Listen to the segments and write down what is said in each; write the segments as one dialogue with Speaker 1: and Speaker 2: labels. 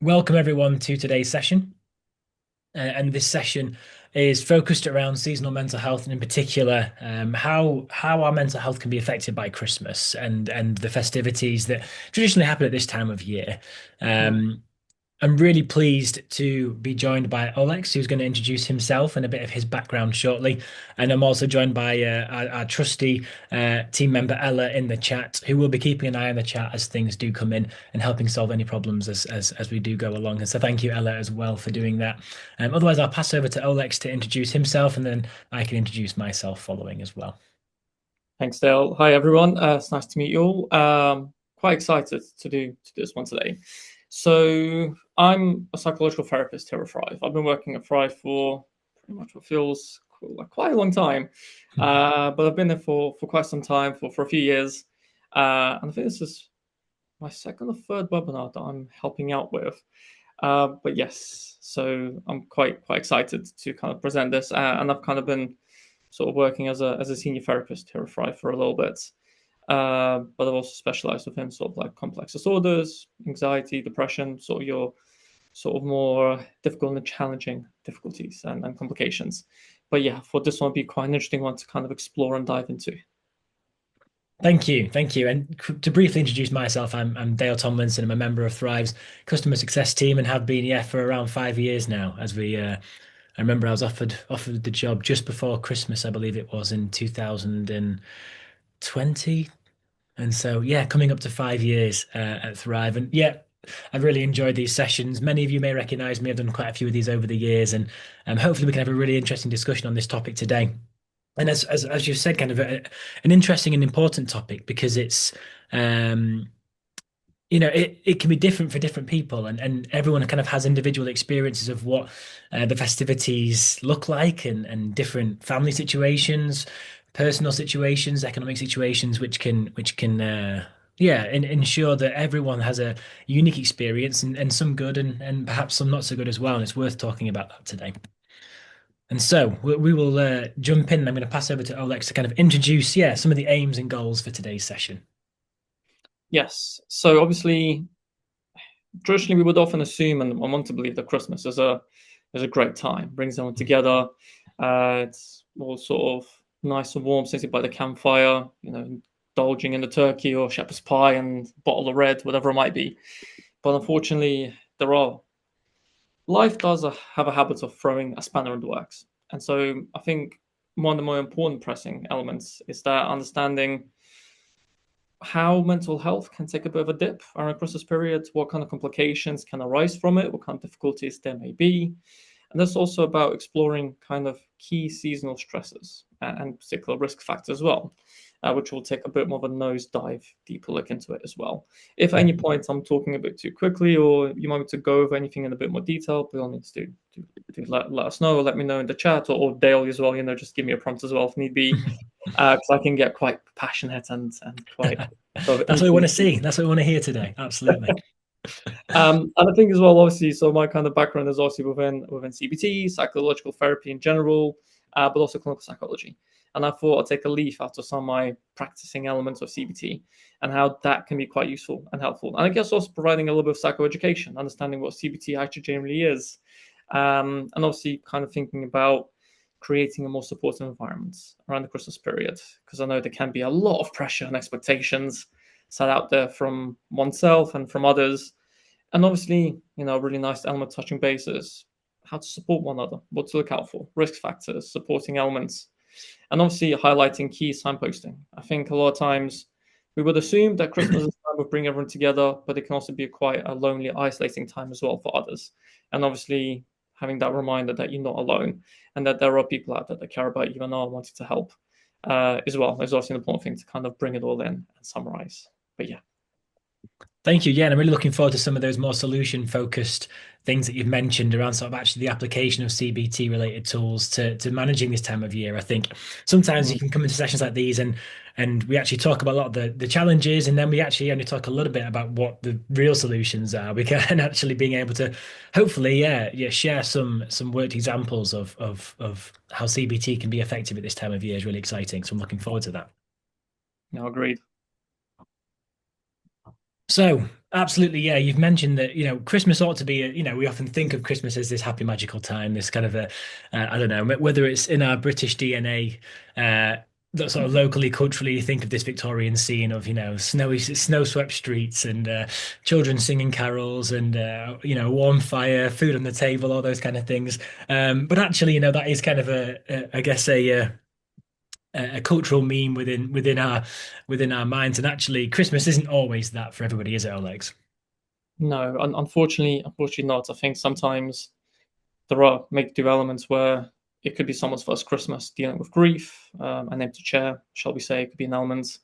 Speaker 1: Welcome everyone to today's session. And this session is focused around seasonal mental health, and in particular, how our mental health can be affected by Christmas and the festivities that traditionally happen at this time of year.
Speaker 2: Mm.
Speaker 1: Um, I'm really pleased to be joined by Olex, who's going to introduce himself and a bit of his background shortly. And I'm also joined by our trusty team member Ella in the chat, who will be keeping an eye on the chat as things do come in and helping solve any problems as we do go along. And so thank you, Ella, as well for doing that. Otherwise, I'll pass over to Olex to introduce himself, and then I can introduce myself following as well.
Speaker 2: Thanks, Dale. Hi, everyone. It's nice to meet you all. Quite excited to do this one today. So, I'm a psychological therapist here at Thrive. I've been working at Thrive for pretty much what feels like quite a long time, but I've been there for quite some time, for a few years, and I think this is my second or third webinar that I'm helping out with. But yes, so I'm quite excited to kind of present this, and I've kind of been sort of working as a senior therapist here at Thrive for a little bit. But I've also specialized within sort of like complex disorders, anxiety, depression, sort of your sort of more difficult and challenging difficulties and complications. But yeah, for this one, would be quite an interesting one to kind of explore and dive into.
Speaker 1: Thank you, thank you. And to briefly introduce myself, I'm Dale Tomlinson. I'm a member of Thrive's customer success team and have been, yeah, for around 5 years now. I remember I was offered the job just before Christmas, I believe it was in 2020, and so yeah, coming up to 5 years at Thrive, and yeah, I've really enjoyed these sessions. Many of you may recognize me. I've done quite a few of these over the years, and hopefully we can have a really interesting discussion on this topic today. And as you said, kind of an interesting and important topic because it's um, it can be different for different people, and everyone kind of has individual experiences of what the festivities look like, and different family situations, personal situations, economic situations, which can ensure that everyone has a unique experience, and some good, and perhaps some not so good as well. And it's worth talking about that today. And so we will jump in. I'm going to pass over to Olex to kind of introduce, yeah, some of the aims and goals for today's session.
Speaker 2: Yes. So obviously, traditionally, we would often assume and want to believe that Christmas is a great time, brings everyone together. It's all sort of nice and warm, sitting by the campfire, indulging in the turkey or shepherd's pie and bottle of red, whatever it might be. But unfortunately, there are life does have a habit of throwing a spanner in the works, and so I think one of the more important pressing elements is that understanding how mental health can take a bit of a dip around Christmas period, what kind of complications can arise from it, what kind of difficulties there may be. And that's also about exploring kind of key seasonal stresses and particular risk factors as well, which will take a bit more of a nose dive, deeper look into it as well. If at
Speaker 1: Yeah.
Speaker 2: any point I'm talking a bit too quickly or you want me to go over anything in a bit more detail, by all means do let us know or let me know in the chat or Dale as well, just give me a prompt as well if need be, because I can get quite passionate and quite sort of
Speaker 1: That's what we want
Speaker 2: into
Speaker 1: to see. That's what we want to hear today. Absolutely.
Speaker 2: and I think as well, obviously, so my kind of background is obviously within CBT, psychological therapy in general, but also clinical psychology. And I thought I'd take a leaf out of some of my practicing elements of CBT and how that can be quite useful and helpful. And I guess also providing a little bit of psychoeducation, understanding what CBT actually generally is, and obviously kind of thinking about creating a more supportive environment around the Christmas period, because I know there can be a lot of pressure and expectations set out there from oneself and from others, and obviously, a really nice element touching bases, how to support one another, what to look out for, risk factors, supporting elements, and obviously highlighting key signposting. I think a lot of times we would assume that Christmas is a time of bring everyone together, but it can also be quite a lonely, isolating time as well for others. And obviously, having that reminder that you're not alone and that there are people out there that care about you and are wanting to help as well is also an important thing to kind of bring it all in and summarize. But yeah.
Speaker 1: Thank you. Yeah, and I'm really looking forward to some of those more solution focused things that you've mentioned around sort of actually the application of CBT related tools to managing this time of year. I think sometimes
Speaker 2: Mm.
Speaker 1: you can come into sessions like these, and we actually talk about a lot of the challenges, and then we actually only talk a little bit about what the real solutions are. We can actually being able to hopefully, yeah, share some worked examples of how CBT can be effective at this time of year is really exciting. So I'm looking forward to that.
Speaker 2: No, agreed.
Speaker 1: So, absolutely, yeah. You've mentioned that, Christmas ought to be, we often think of Christmas as this happy, magical time, this kind of I don't know, whether it's in our British DNA, that sort of locally, culturally, you think of this Victorian scene of, snowy, snow-swept streets and children singing carols and, warm fire, food on the table, all those kind of things. But actually, that is kind of I guess, a cultural meme within our minds. And actually, Christmas isn't always that for everybody, is it, Alex?
Speaker 2: No, unfortunately not. I think sometimes there are make do elements where it could be someone's first Christmas dealing with grief, an empty chair, shall we say, it could be an element.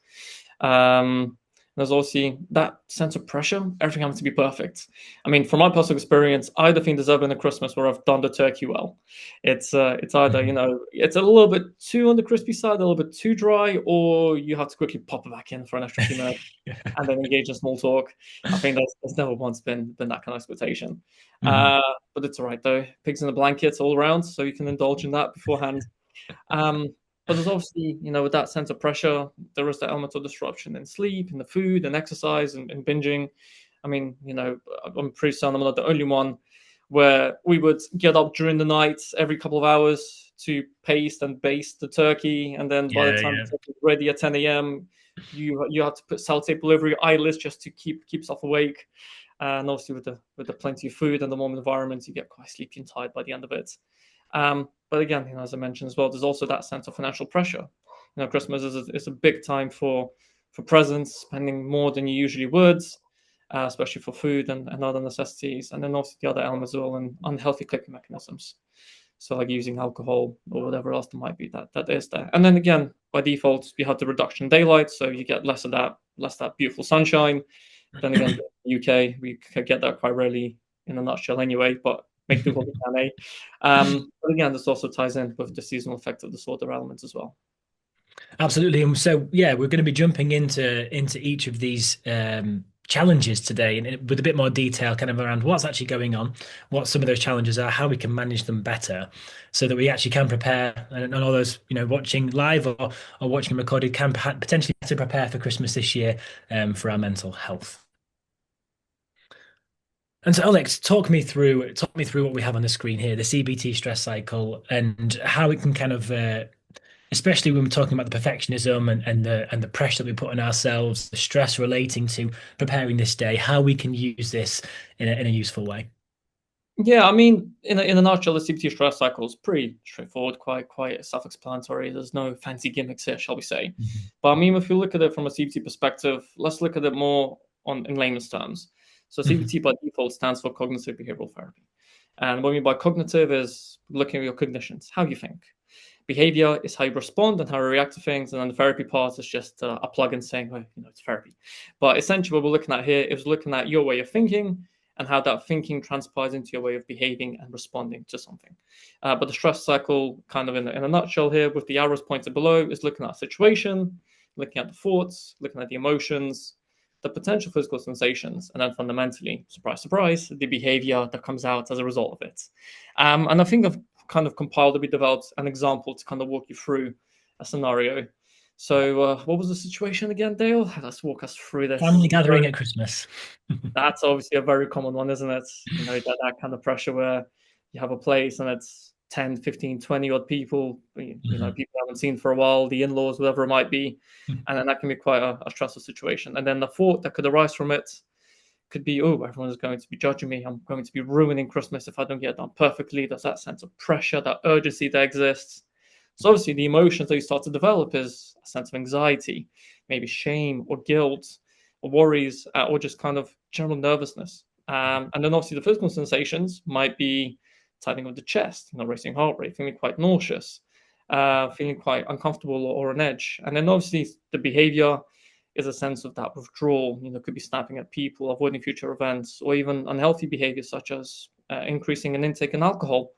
Speaker 2: There's also that sense of pressure, everything having to be perfect. I mean, from my personal experience, I don't think there's ever been a Christmas where I've done the turkey well. It's either,
Speaker 1: Mhm.
Speaker 2: it's a little bit too on the crispy side, a little bit too dry, or you have to quickly pop it back in for an extra few minutes and then engage in small talk. I think there's never once been that kind of expectation.
Speaker 1: Mhm.
Speaker 2: Uh, but it's all right though. Pigs in the blankets all around, so you can indulge in that beforehand. Um, but there's obviously, with that sense of pressure, there is that element of disruption in sleep, in the food, and exercise, and binging. I mean, I'm pretty certain I'm not the only one where we would get up during the night every couple of hours to paste and baste the turkey, and then by the
Speaker 1: Yeah,
Speaker 2: time
Speaker 1: yeah.
Speaker 2: the turkey's ready at 10 a.m., you have to put sellotape all over your eyelids just to keep yourself awake. And obviously, with the plenty of food and the warm environment, you get quite sleepy and tired by the end of it. But again, as I mentioned as well, there's also that sense of financial pressure. Christmas is a big time for presents, spending more than you usually would, especially for food and other necessities, and then also the other elements as well, and unhealthy coping mechanisms. So like using alcohol or whatever else there might be that is there. And then again, by default, you have the reduction in daylight, so you get less of that beautiful sunshine. Then again, in the UK, we could get that quite rarely in a nutshell anyway, but make do what we can, eh? But again, this also ties in with the seasonal effect of the disorder elements as well.
Speaker 1: Absolutely. And so, yeah, we're going to be jumping into each of these challenges today, and with a bit more detail, kind of around what's actually going on, what some of those challenges are, how we can manage them better, so that we actually can prepare, and all those, watching live or watching recorded can potentially better prepare for Christmas this year, for our mental health. And so, Alex, talk me through what we have on the screen here, the CBT stress cycle, and how it can kind of especially when we're talking about the perfectionism and the pressure that we put on ourselves, the stress relating to preparing this day, how we can use this in a useful way.
Speaker 2: Yeah, I mean, in a nutshell, the CBT stress cycle is pretty straightforward, quite self-explanatory. There's no fancy gimmicks here, shall we say?
Speaker 1: Mhm.
Speaker 2: But I mean, if you look at it from a CBT perspective, let's look at it more on in layman's terms. So
Speaker 1: Mhm.
Speaker 2: CBT by default stands for cognitive behavioral therapy, and what we mean by cognitive is looking at your cognitions, how you think. Behavior is how you respond and how you react to things, and then the therapy part is just a plug-in saying, well, it's therapy. But essentially, what we're looking at here is looking at your way of thinking and how that thinking transpires into your way of behaving and responding to something. But the stress cycle, kind of in a nutshell here, with the arrows pointed below, is looking at a situation, looking at the thoughts, looking at the emotions, the potential physical sensations, and then fundamentally, surprise, surprise, the behavior that comes out as a result of it. And I think I've kind of compiled a bit, developed an example to kind of walk you through a scenario. So, what was the situation again, Dale? Let's walk us through
Speaker 1: Family
Speaker 2: this.
Speaker 1: gathering at Christmas.
Speaker 2: That's obviously a very common one, isn't it? That kind of pressure where you have a place and it's 10, 15, 20 odd people,
Speaker 1: Mhm.
Speaker 2: people you haven't seen for a while, the in-laws, whatever it might be. And then that can be quite a stressful situation. And then the thought that could arise from it could be, oh, everyone is going to be judging me. I'm going to be ruining Christmas if I don't get it done perfectly. There's that sense of pressure, that urgency that exists. So obviously the emotions that you start to develop is a sense of anxiety, maybe shame or guilt or worries, or just kind of general nervousness. And then obviously the physical sensations might be tightening of the chest, racing heart rate, feeling quite nauseous, feeling quite uncomfortable or on edge. And then obviously the behavior is a sense of that withdrawal. Could be snapping at people, avoiding future events, or even unhealthy behaviors such as increasing an intake in alcohol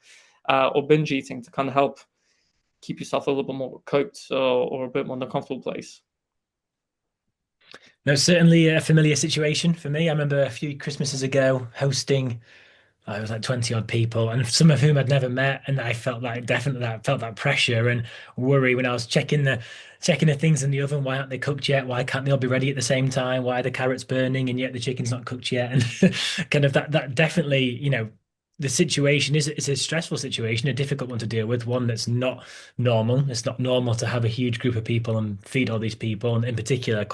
Speaker 2: or binge eating to kind of help keep yourself a little bit more coped or a bit more in a comfortable place.
Speaker 1: No, certainly a familiar situation for me. I remember a few Christmases ago hosting. it was like 20 odd people, and some of whom I'd never met. And I felt like definitely that felt that pressure and worry when I was checking the things in the oven. Why aren't they cooked yet? Why can't they all be ready at the same time? Why are the carrots burning and yet the chicken's not cooked yet? And kind of that definitely, the situation is it's a stressful situation, a difficult one to deal with, one that's not normal. It's not normal to have a huge group of people and feed all these people, and in particular,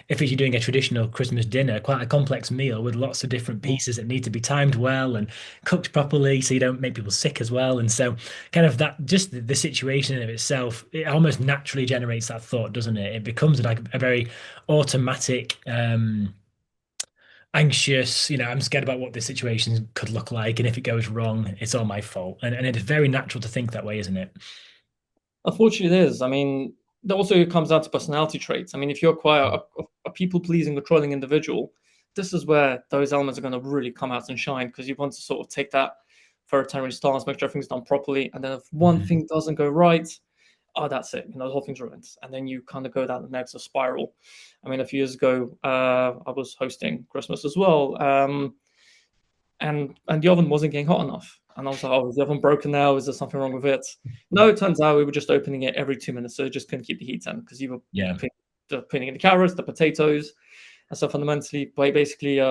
Speaker 1: if you're doing a traditional Christmas dinner, quite a complex meal with lots of different
Speaker 2: Mm.
Speaker 1: pieces that need to be timed well and cooked properly, so you don't make people sick as well. And so, kind of that, just the situation in of itself, it almost naturally generates that thought, doesn't it? It becomes like a very automatic. Anxious, I'm scared about what this situation could look like, and if it goes wrong, it's all my fault. And it is very natural to think that way, isn't it?
Speaker 2: Unfortunately, it is. I mean, that also comes down to personality traits. I mean, if you're quite a people-pleasing, controlling individual, this is where those elements are going to really come out and shine because you want to sort of take that authoritarian stance, make sure everything's done properly, and then if one
Speaker 1: Mhm.
Speaker 2: thing doesn't go right, oh, that's it. The whole thing's ruined, and then you kind of go down the negative spiral. I mean, a few years ago, I was hosting Christmas as well, and the oven wasn't getting hot enough. And I was like, oh, is the oven broken now? Is there something wrong with it? No, it turns out we were just opening it every 2 minutes, so it just couldn't keep the heat in because you were
Speaker 1: Yeah.
Speaker 2: putting in the carrots, the potatoes, and so fundamentally, basically,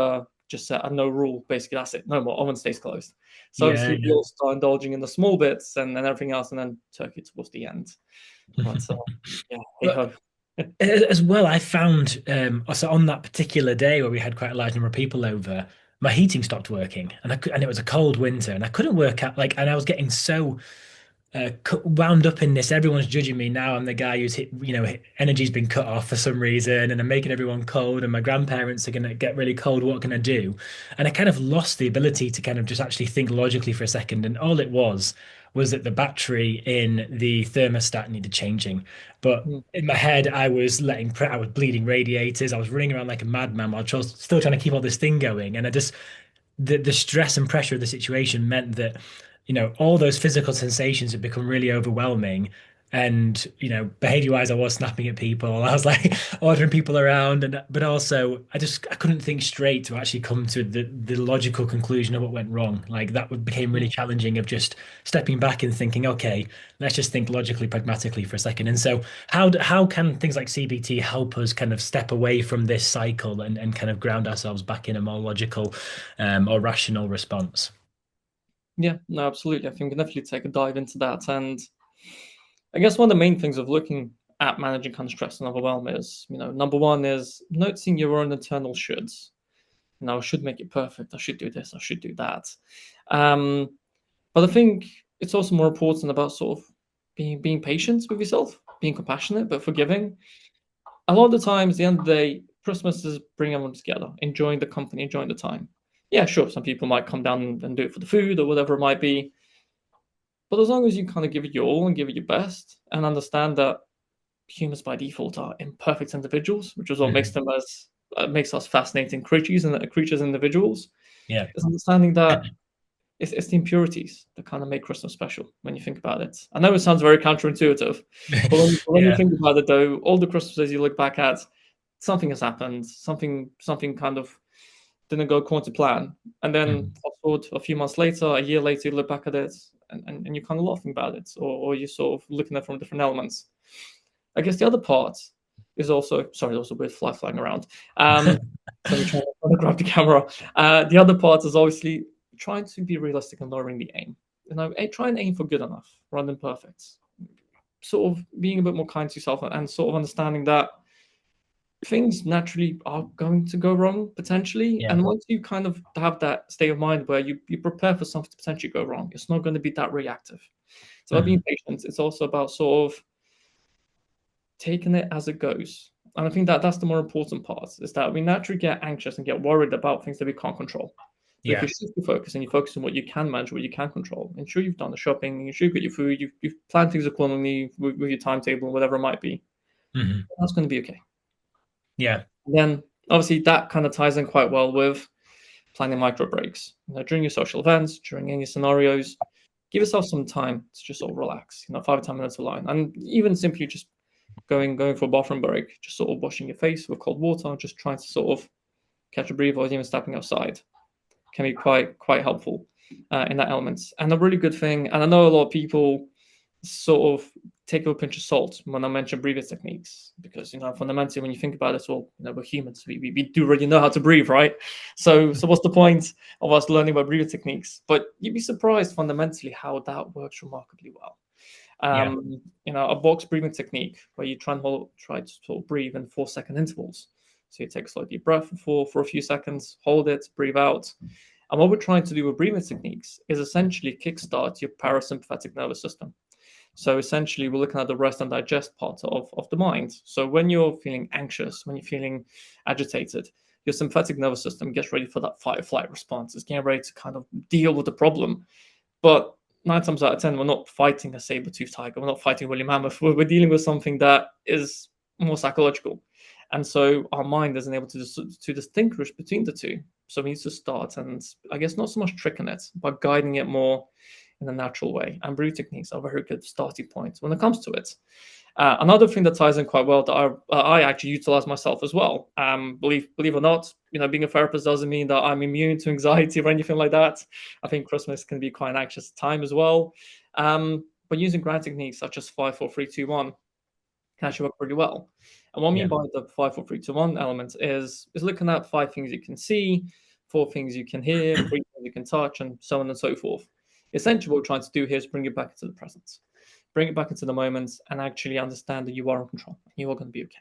Speaker 2: just set a no rule. Basically, that's it. No more. Oven stays closed. So
Speaker 1: Yeah,
Speaker 2: obviously, we
Speaker 1: yeah.
Speaker 2: all start indulging in the small bits and everything else, and then turkey towards the end. But yeah, hey
Speaker 1: But
Speaker 2: ho.
Speaker 1: as well, I found also on that particular day where we had quite a large number of people over, my heating stopped working, and it was a cold winter, and I couldn't work out and I was getting so wound up in this. Everyone's judging me now. I'm the guy who's energy's been cut off for some reason, and I'm making everyone cold. And my grandparents are going to get really cold. What can I do? And I kind of lost the ability to kind of just actually think logically for a second. And all it was that the battery in the thermostat needed changing. But
Speaker 2: Mm.
Speaker 1: in my head, I was bleeding radiators. I was running around like a madman while still trying to keep all this thing going. And the stress and pressure of the situation meant that all those physical sensations had become really overwhelming. And behavior wise, I was snapping at people. I was like ordering people around, but also I couldn't think straight to actually come to the logical conclusion of what went wrong. Like became really challenging, of just stepping back and thinking, okay, let's just think logically, pragmatically for a second. And so how can things like CBT help us kind of step away from this cycle and kind of ground ourselves back in a more logical or rational response?
Speaker 2: Yeah, no, absolutely. I think we can definitely take a dive into that. And I guess one of the main things of looking at managing kind of stress and overwhelm is, number one is noticing your own internal shoulds. I should make it perfect. I should do this. I should do that. Um, but I think it's also more important about sort of being patient with yourself, being compassionate but forgiving. A lot of the times, at the end of the day, Christmas is bringing everyone together, enjoying the company, enjoying the time. Yeah, sure, some people might come down and do it for the food or whatever it might be. But as long as you kind of give it your all and give it your best and understand that humans by default are imperfect individuals, which is what makes
Speaker 1: Mhm.
Speaker 2: them as makes us fascinating creatures and creatures individuals,
Speaker 1: Yeah.
Speaker 2: is understanding that it's the impurities that kind of make Christmas special when you think about it. I know it sounds very counterintuitive, but when you
Speaker 1: Yeah.
Speaker 2: think about it, though, all the Christmases you look back at, something has happened, something kind of didn't go according to plan, and then
Speaker 1: Mhm.
Speaker 2: fast forward a few months later, a year later, you look back at it and you're kind of laughing about it, or you're sort of looking at it from different elements. I guess the other part is also sorry, there's also a weird fly flying around. So we trying to grab the camera. The other part is obviously trying to be realistic and lowering the aim. Try and aim for good enough rather than perfect. Sort of being a bit more kind to yourself and sort of understanding that things naturally are going to go wrong potentially.
Speaker 1: Yeah.
Speaker 2: And once you kind of have that state of mind where you prepare for something to potentially go wrong, it's not going to be that reactive. So about being
Speaker 1: Mhm.
Speaker 2: patient, it's also about sort of taking it as it goes. And I think that that's the more important part is that we naturally get anxious and get worried about things that we can't control. But if you
Speaker 1: Yeah.
Speaker 2: shift your focus and you focus on what you can manage, what you can control, ensure you've done the shopping, ensure you've got your food, you've planned things accordingly with your timetable and whatever it might be,
Speaker 1: Mhm.
Speaker 2: that's going to be okay.
Speaker 1: Yeah.
Speaker 2: And then obviously that kind of ties in quite well with planning micro breaks. During your social events, during any scenarios, give yourself some time to just sort of relax, 5 or 10 minutes alone. And even simply just going for a bathroom break, just sort of washing your face with cold water, just trying to sort of catch a breath or even stepping outside can be quite helpful. in that element. And a really good thing, and I know a lot of people sort of take it with a pinch of salt when I mention breathing techniques, because fundamentally when you think about it, well, we're humans, we do really know how to breathe, right? So what's the point of us learning about breathing techniques? But you'd be surprised fundamentally how that works remarkably well.
Speaker 1: Yeah.
Speaker 2: A box breathing technique where you try to sort of breathe in 4 second intervals. So you take a slow deep breath for a few seconds, hold it, breathe out. And what we're trying to do with breathing techniques is essentially kickstart your parasympathetic nervous system. So essentially, we're looking at the rest and digest part of the mind. So when you're feeling anxious, when you're feeling agitated, your sympathetic nervous system gets ready for that fight or flight response. It's getting ready to kind of deal with the problem. But 9 times out of 10, we're not fighting a saber-toothed tiger. We're not fighting William Mammoth. We're dealing with something that is more psychological. And so our mind isn't able to distinguish between the two. So we need to start, and I guess not so much tricking it, but guiding it more in a natural way. And breathing techniques are a very good starting point when it comes to it. Another thing that ties in quite well that I actually utilize myself as well. Believe or not, being a therapist doesn't mean that I'm immune to anxiety or anything like that. I think Christmas can be quite an anxious time as well. But using ground techniques such as 5, 4, 3, 2, 1 can actually work pretty well. And what I mean
Speaker 1: Yeah.
Speaker 2: by the 5, 4, 3, 2, 1 element is looking at 5 things you can see, 4 things you can hear, 3 things you can touch, and so on and so forth. Essentially, what we're trying to do here is bring it back into the present, bring it back into the moment, and actually understand that you are in control. You are going to be okay.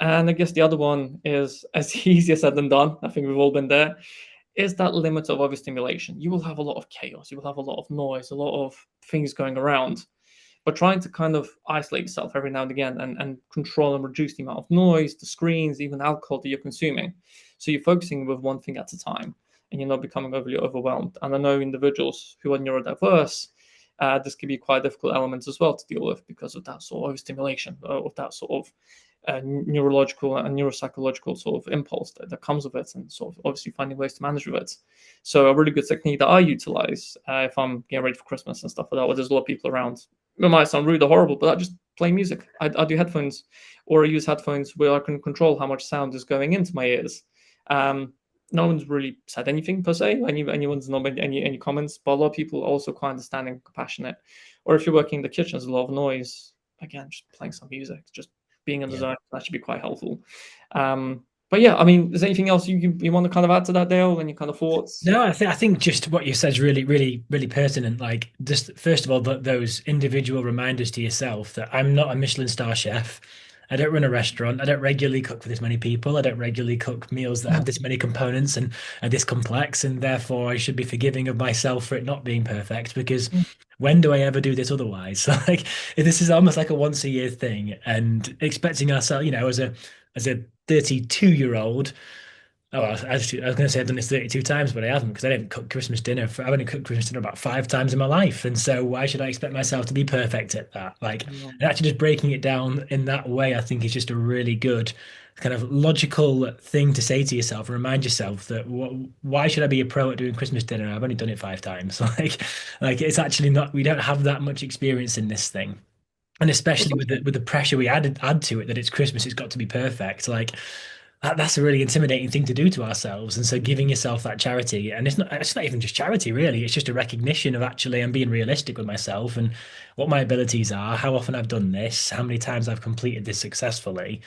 Speaker 2: And I guess the other one is as easier said than done. I think we've all been there. Is that limit of overstimulation? You will have a lot of chaos. You will have a lot of noise, a lot of things going around. But trying to kind of isolate yourself every now and again and control and reduce the amount of noise, the screens, even alcohol that you're consuming. So you're focusing with one thing at a time and you're not becoming overly overwhelmed. And I know individuals who are neurodiverse, this can be quite a difficult element as well to deal with because of that sort of overstimulation, of that sort of neurological and neuropsychological sort of impulse that comes with it, and sort of obviously finding ways to manage with it. So a really good technique that I utilize if I'm getting ready for Christmas and stuff like that, where there's a lot of people around. It might sound rude or horrible, but I just play music. I do headphones, or I use headphones where I can control how much sound is going into my ears. No one's really said anything per se. Anyone's not made any comments, but a lot of people are also quite understanding, compassionate. Or if you're working in the kitchen, there's a lot of noise. Again, just playing some music, just being in the
Speaker 1: Yeah.
Speaker 2: zone, that should be quite helpful. But yeah, I mean, is there anything else you want to kind of add to that, Dale? Any kind of thoughts?
Speaker 1: No, I think just what you said is really, really, really pertinent. Like, just first of all, those individual reminders to yourself that I'm not a Michelin star chef. I don't run a restaurant. I don't regularly cook for this many people. I don't regularly cook meals that have this many components and are this complex, and therefore I should be forgiving of myself for it not being perfect. Because when do I ever do this otherwise? Like, this is almost like a once a year thing, and expecting ourselves, as a 32-year-old. Oh, I was going to say I've done this 32 times, but I haven't because I didn't cook Christmas dinner. I've only cooked Christmas dinner about 5 times in my life. And so why should I expect myself to be perfect at that? Like, and actually just breaking it down in that way, I think is just a really good kind of logical thing to say to yourself and remind yourself that why should I be a pro at doing Christmas dinner? I've only done it 5 times. Like it's actually not, we don't have that much experience in this thing. And especially with the pressure we add to it that it's Christmas, it's got to be perfect. Like that's a really intimidating thing to do to ourselves. And so giving yourself that charity, and it's not even just charity, really. It's just a recognition of actually I'm being realistic with myself and what my abilities are, how often I've done this, how many times I've completed this successfully,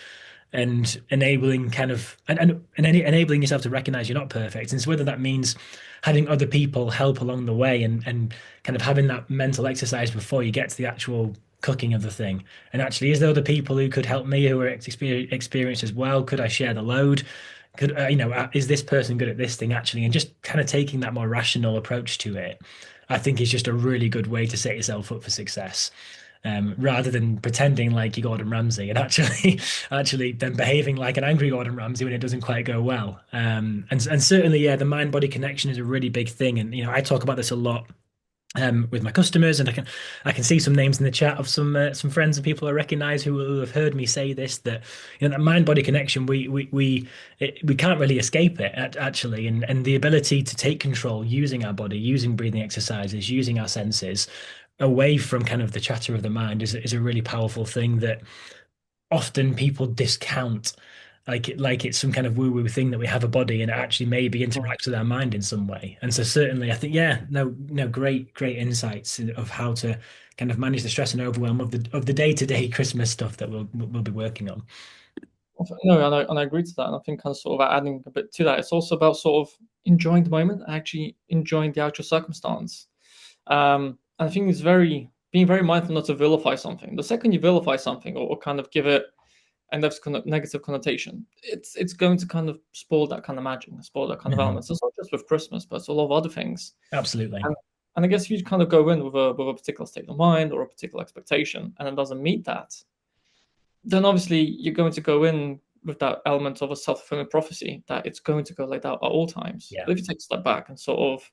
Speaker 1: and enabling kind of and enabling yourself to recognize you're not perfect. And so whether that means having other people help along the way and kind of having that mental exercise before you get to the actual cooking of the thing. And actually, is there other people who could help me who are experienced as well? Could I share the load? Could is this person good at this thing actually? And just kind of taking that more rational approach to it, I think is just a really good way to set yourself up for success. Rather than pretending like you're Gordon Ramsay and actually actually then behaving like an angry Gordon Ramsay when it doesn't quite go well. And certainly, yeah, the mind-body connection is a really big thing. And I talk about this a lot with my customers, and I can see some names in the chat of some friends and people I recognize who will have heard me say this, that that mind body connection we can't really escape it actually, and the ability to take control using our body, using breathing exercises, using our senses away from kind of the chatter of the mind is a really powerful thing that often people discount like it's some kind of woo-woo thing that we have a body and it actually maybe interacts with our mind in some way. And so certainly I think, yeah, no, great insights of how to kind of manage the stress and overwhelm of the day-to-day Christmas stuff that we'll be working on.
Speaker 2: No, and I agree to that. And I think kind of sort of adding a bit to that, it's also about sort of enjoying the moment, actually enjoying the actual circumstance. And I think it's being very mindful not to vilify something. The second you vilify something or kind of give it a negative connotation, it's going to kind of spoil that kind of magic, spoil that kind of
Speaker 1: Mhm.
Speaker 2: elements. It's not just with Christmas, but it's a lot of other things.
Speaker 1: Absolutely.
Speaker 2: And and I guess if you kind of go in with a particular state of mind or a particular expectation, and it doesn't meet that, then obviously you're going to go in with that element of a self-fulfilling prophecy that it's going to go like that at all times.
Speaker 1: Yeah.
Speaker 2: But if you take a step back and sort of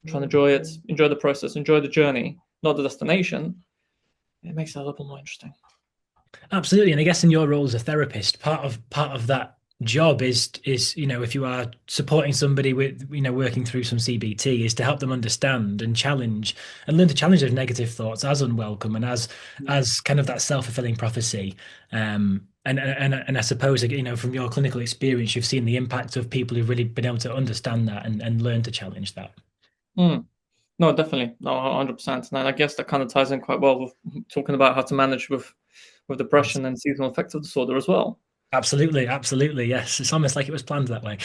Speaker 2: try and enjoy it, enjoy the process, enjoy the journey, not the destination, it makes it a little more interesting.
Speaker 1: Absolutely. And I guess in your role as a therapist, part of that job is, if you are supporting somebody with, working through some CBT, is to help them understand and challenge and learn to challenge those negative thoughts as unwelcome and as kind of that self-fulfilling prophecy. And I suppose, from your clinical experience, you've seen the impact of people who've really been able to understand that and learn to challenge that.
Speaker 2: Mm. No, definitely, no, 100%. And I guess that kind of ties in quite well with talking about how to manage with depression and seasonal affective disorder as well.
Speaker 1: Absolutely, absolutely. Yes. It's almost like it was planned that way.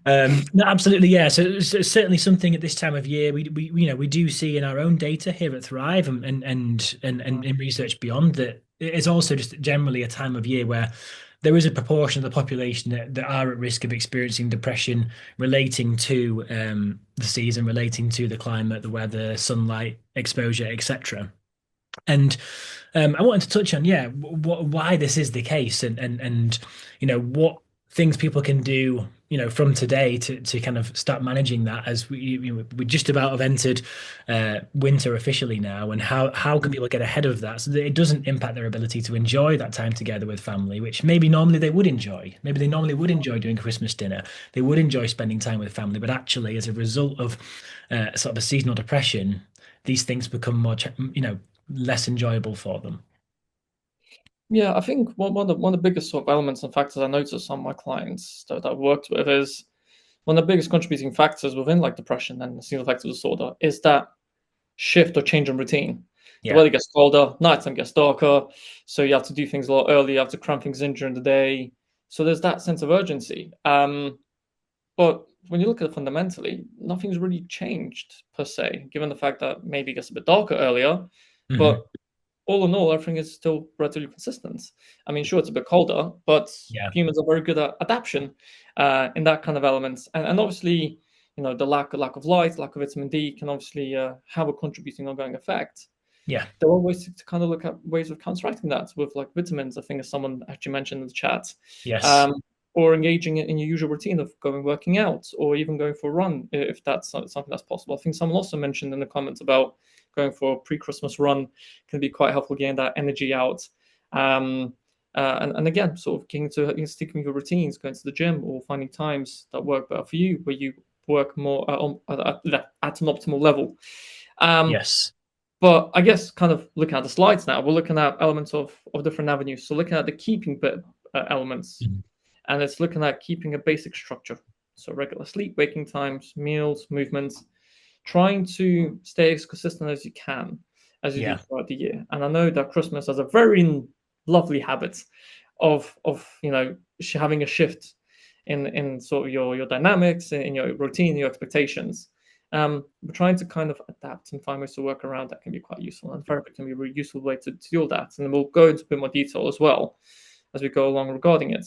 Speaker 2: Um,
Speaker 1: No, absolutely, yeah. So it's certainly something at this time of year we do see in our own data here at Thrive and in research beyond that it's also just generally a time of year where there is a proportion of the population that are at risk of experiencing depression relating to the season, relating to the climate, the weather, sunlight, exposure, etc. And I wanted to touch on, yeah, why this is the case and what things people can do, from today to kind of start managing that as we just about have entered winter officially now, and how can people get ahead of that so that it doesn't impact their ability to enjoy that time together with family, which maybe normally they would enjoy. Maybe they normally would enjoy doing Christmas dinner. They would enjoy spending time with family, but actually, as a result of sort of a seasonal depression, these things become less enjoyable for them.
Speaker 2: Yeah, I think one of the biggest sort of elements and factors I notice on my clients that I've worked with is one of the biggest contributing factors within like depression and seasonal affective disorder is that shift or change in routine. The
Speaker 1: Yeah.
Speaker 2: weather gets colder, nighttime gets darker, so you have to do things a lot earlier, you have to cram things in during the day. So there's that sense of urgency. But when you look at it fundamentally, nothing's really changed per se, given the fact that maybe it gets a bit darker earlier,
Speaker 1: Hmm.
Speaker 2: but all in all, everything is still relatively consistent. I mean, sure, it's a bit colder, but
Speaker 1: Yeah.
Speaker 2: humans are very good at adaptation in that kind of elements. And obviously, the lack of light, lack of vitamin D can obviously have a contributing ongoing effect.
Speaker 1: Yeah.
Speaker 2: There are ways to kind of look at ways of counteracting that with like vitamins. I think as someone actually mentioned in the chat,
Speaker 1: Yes.
Speaker 2: um, or engaging in your usual routine of going working out, or even going for a run if that's something that's possible. I think someone also mentioned in the comments about going for a pre-Christmas run can be quite helpful getting that energy out. Um, and again, sort of getting to sticking with your routines, going to the gym, or finding times that work better for you, where you work more at an optimal level. Um,
Speaker 1: Yes.
Speaker 2: but I guess kind of looking at the slides now, we're looking at elements of different avenues. So looking at the keeping bit elements,
Speaker 1: Mhm.
Speaker 2: and it's looking at keeping a basic structure. So regular sleep, waking times, meals, movements, trying to stay as consistent as you can as you do
Speaker 1: Yeah.
Speaker 2: throughout the year. And I know that Christmas has a very lovely habit of having a shift in sort of your dynamics, in your routine, your expectations. We're trying to kind of adapt and find ways to work around that can be quite useful. And therapy can be a really useful way to deal that. And we'll go into a bit more detail as well as we go along regarding it.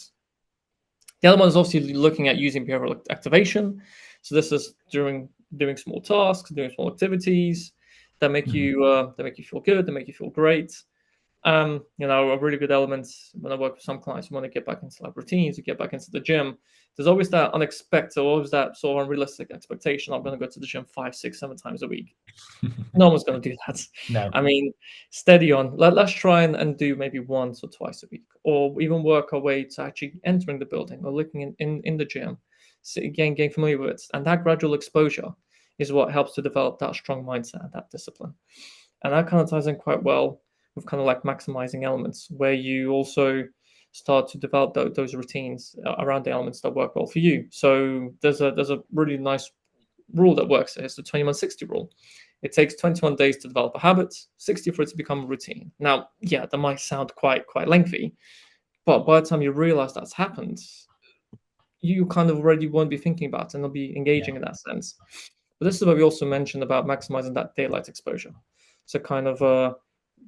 Speaker 2: The other one is obviously looking at using behavioral activation. So this is during doing small tasks, doing small activities
Speaker 1: Mhm.
Speaker 2: that make you feel good, that make you feel great. A really good element when I work with some clients who want to get back into like routines, to get back into the gym. There's always that unexpected, always that sort of unrealistic expectation. I'm going to go to the gym 5, 6, 7 times a week. No one's going to do that.
Speaker 1: No.
Speaker 2: I mean, steady on. Let's try and do maybe once or twice a week, or even work our way to actually entering the building or looking in the gym, so again, getting familiar with it. And that gradual exposure is what helps to develop that strong mindset and that discipline. And that kind of ties in quite well with kind of like maximizing elements, where you also start to develop those routines around the elements that work well for you. So there's a really nice rule that works. It's the 21-60 rule. It takes 21 days to develop a habit, 60 for it to become a routine. Now, yeah, that might sound quite lengthy, but by the time you realize that's happened, you kind of already won't be thinking about it and they'll be
Speaker 1: Yeah.
Speaker 2: engaging in that sense. But this is where we also mentioned about maximizing that daylight exposure. So kind of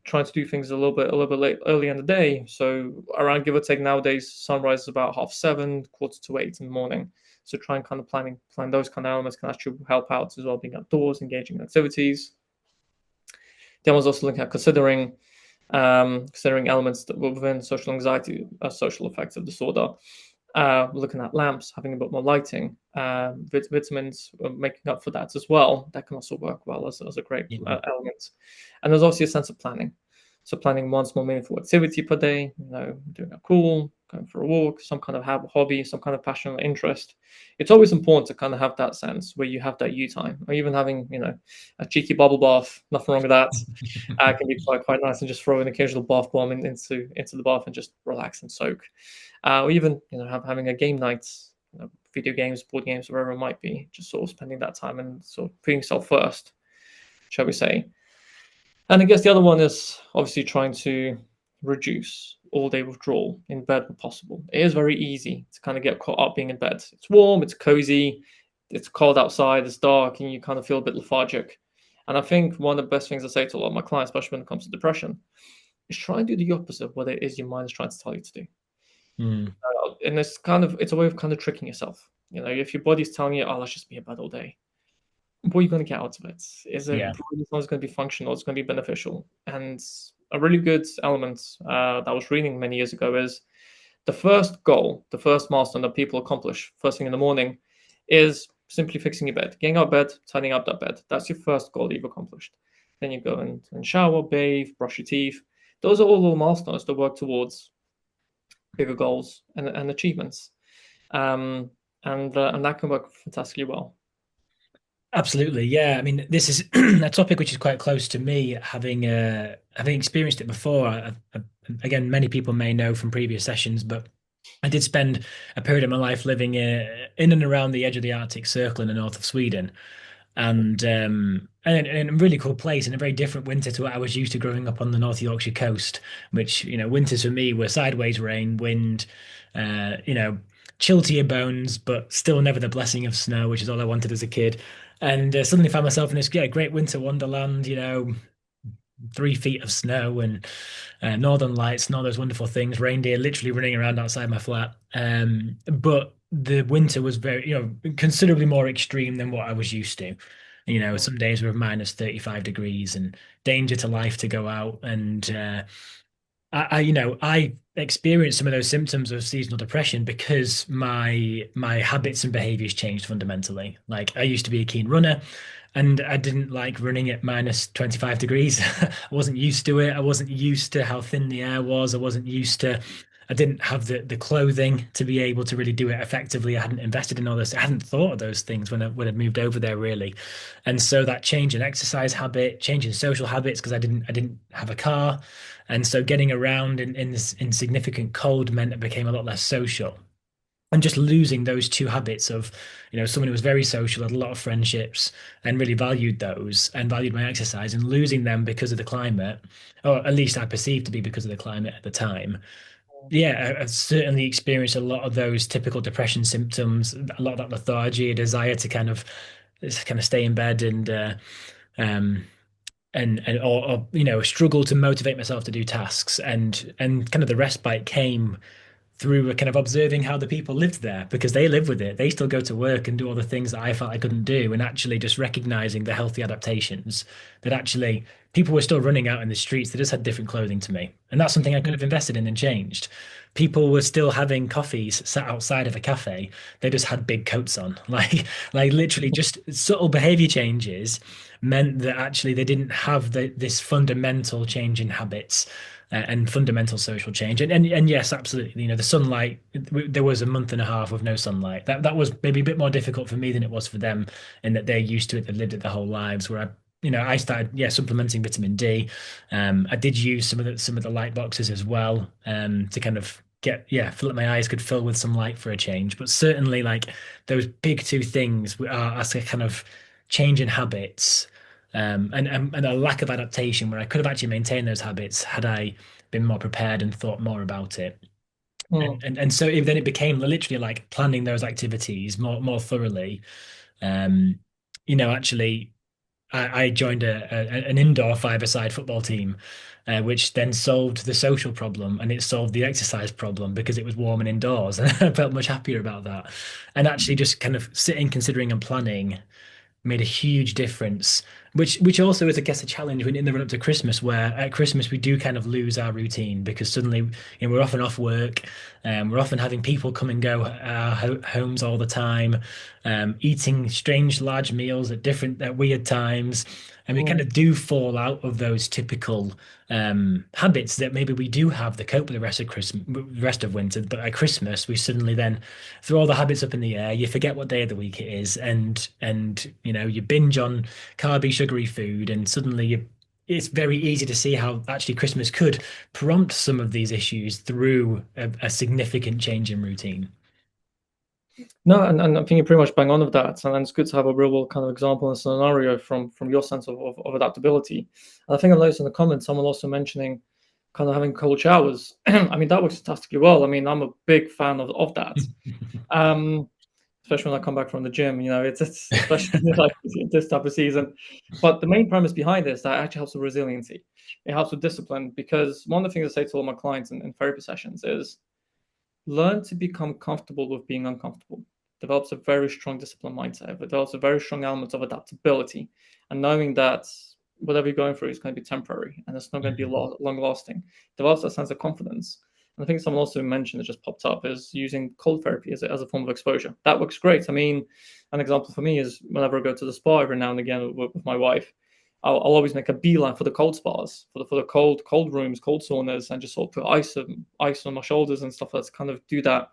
Speaker 2: trying to do things a little bit late early in the day. So around give or take nowadays, sunrise is about 7:30, 7:45 in the morning. So try and kind of plan those kind of elements can actually help out as well, being outdoors, engaging in activities. Then I was also looking at considering elements that were within social anxiety, social affective disorder. Looking at lamps, having a bit more lighting, vitamins, making up for that as well. That can also work well as a great
Speaker 1: Yeah.
Speaker 2: element. And there's obviously a sense of planning. So planning one small meaningful activity per day, doing a call, going for a walk, some kind of hobby, some kind of passion or interest. It's always important to kind of have that sense where you have that you time, or even having, a cheeky bubble bath. Nothing wrong with that. Can be quite nice, and just throw an occasional bath bomb into the bath and just relax and soak. Or even having a game night, video games, board games, wherever it might be, just sort of spending that time and sort of putting yourself first, shall we say. And I guess the other one is obviously trying to reduce all day withdrawal in bed when possible. It is very easy to kind of get caught up being in bed. It's warm, it's cozy, it's cold outside, it's dark, and you kind of feel a bit lethargic. And I think one of the best things I say to a lot of my clients, especially when it comes to depression, is try and do the opposite of what it is your mind is trying to tell you to do.
Speaker 1: Mm.
Speaker 2: And it's a way of kind of tricking yourself. If your body's telling you, "Oh, let's just be in bed all day," what are you going to get out of it? Is it
Speaker 1: Yeah.
Speaker 2: really not going to be functional? It's going to be beneficial. And a really good element that I was reading many years ago is the first goal, the first milestone that people accomplish first thing in the morning is simply fixing your bed, getting out of bed, tidying up that bed. That's your first goal that you've accomplished. Then you go and shower, bathe, brush your teeth. Those are all little milestones to work towards bigger goals and achievements. Um, and that can work fantastically well.
Speaker 1: Absolutely, yeah. I mean, this is a topic which is quite close to me, having experienced it before. Again, many people may know from previous sessions, but I did spend a period of my life living in and around the edge of the Arctic Circle in the north of Sweden, and a really cool place and a very different winter to what I was used to growing up on the North Yorkshire coast, which, winters for me were sideways rain, wind, chill to your bones, but still never the blessing of snow, which is all I wanted as a kid. And suddenly found myself in this, yeah, great winter wonderland, 3 feet of snow and northern lights and all those wonderful things, reindeer literally running around outside my flat. But the winter was very, considerably more extreme than what I was used to. Some days were minus 35 degrees and danger to life to go out. And I experienced some of those symptoms of seasonal depression because my habits and behaviors changed fundamentally. Like I used to be a keen runner, and I didn't like running at minus 25 degrees. I wasn't used to it. I wasn't used to how thin the air was. I didn't have the clothing to be able to really do it effectively. I hadn't invested in all this. I hadn't thought of those things when I moved over there really. And so that change in exercise habit, change in social habits, because I didn't have a car. And so getting around in this insignificant cold meant I became a lot less social. And just losing those two habits of, someone who was very social, had a lot of friendships and really valued those and valued my exercise, and losing them because of the climate, or at least I perceived to be because of the climate at the time. Yeah, I certainly experienced a lot of those typical depression symptoms, a lot of that lethargy, a desire to kind of stay in bed um, or struggle to motivate myself to do tasks, and kind of the respite came through kind of observing how the people lived there, because they live with it. They still go to work and do all the things that I felt I couldn't do, and actually just recognizing the healthy adaptations that actually people were still running out in the streets. They just had different clothing to me. And that's something I could have invested in and changed. People were still having coffees sat outside of a cafe. They just had big coats on. Like literally just subtle behavior changes meant that actually they didn't have this fundamental change in habits and fundamental social change. And yes, absolutely. The sunlight. There was a month and a half of no sunlight. That was maybe a bit more difficult for me than it was for them, in that they're used to it. They've lived it their whole lives. Where I started, yeah, supplementing vitamin D. I did use some of the light boxes as well, to kind of feel like my eyes could fill with some light for a change. But certainly, like those big two things are as a kind of change in habits, and a lack of adaptation, where I could have actually maintained those habits had I been more prepared and thought more about it.
Speaker 2: Mm,
Speaker 1: And so then it became literally like planning those activities more thoroughly. Um, actually. I joined an indoor five-a-side football team, which then solved the social problem and it solved the exercise problem because it was warm and indoors. And I felt much happier about that. And actually, just kind of sitting, considering, and planning made a huge difference. Which also is, I guess, a challenge when in the run up to Christmas, where at Christmas we do kind of lose our routine because suddenly, we're often off work, we're often having people come and go our homes all the time, eating strange large meals at different at weird times, and we kind
Speaker 2: mm.
Speaker 1: of do fall out of those typical habits that maybe we do have to cope with the rest of Christmas, rest of winter. But at Christmas, we suddenly then throw all the habits up in the air. You forget what day of the week it is, and you binge on carby, sugary food, and suddenly it's very easy to see how actually Christmas could prompt some of these issues through a significant change in routine.
Speaker 2: No, and I think you're pretty much bang on with that. And it's good to have a real world kind of example and scenario from your sense of adaptability. And I think I noticed in the comments someone also mentioning kind of having cold showers. I mean, that works fantastically well. I mean, I'm a big fan of that. Um, Especially when I come back from the gym, it's especially like this type of season. But the main premise behind this that actually helps with resiliency. It helps with discipline because one of the things I say to all my clients in therapy sessions is learn to become comfortable with being uncomfortable. Develops a very strong discipline mindset. It develops a very strong element of adaptability and knowing that whatever you're going through is going to be temporary and it's not going to be
Speaker 1: Mhm.
Speaker 2: long lasting. Develops that sense of confidence. And I think someone also mentioned that just popped up is using cold therapy as a form of exposure. That works great. I mean, an example for me is whenever I go to the spa every now and again with my wife, I'll always make a beeline for the cold spas, for the cold rooms, cold saunas, and just sort of put ice on my shoulders and stuff. Let's kind of do that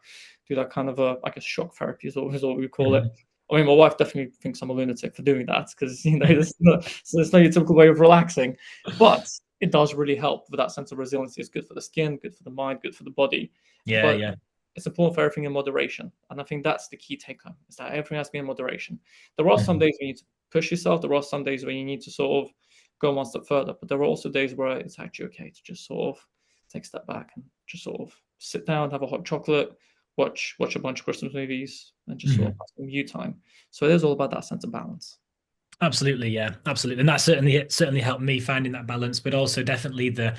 Speaker 2: kind of I guess shock therapy is what we call it.
Speaker 1: Mhm.
Speaker 2: I mean, my wife definitely thinks I'm a lunatic for doing that because it's not your typical way of relaxing, but it does really help with that sense of resiliency. It's good for the skin, good for the mind, good for the body,
Speaker 1: Yeah,
Speaker 2: but
Speaker 1: yeah.
Speaker 2: it's important for everything in moderation. And I think that's the key take home is that everything has to be in moderation. There are some
Speaker 1: Mhm.
Speaker 2: days when you need to push yourself. There are some days where you need to sort of go one step further. But there are also days where it's actually okay to just sort of take a step back and just sort of sit down, have a hot chocolate, watch a bunch of Christmas movies, and just sort of
Speaker 1: Mhm.
Speaker 2: have some you time. So it is all about that sense of balance.
Speaker 1: Absolutely, yeah, absolutely, and that certainly helped me finding that balance. But also, definitely the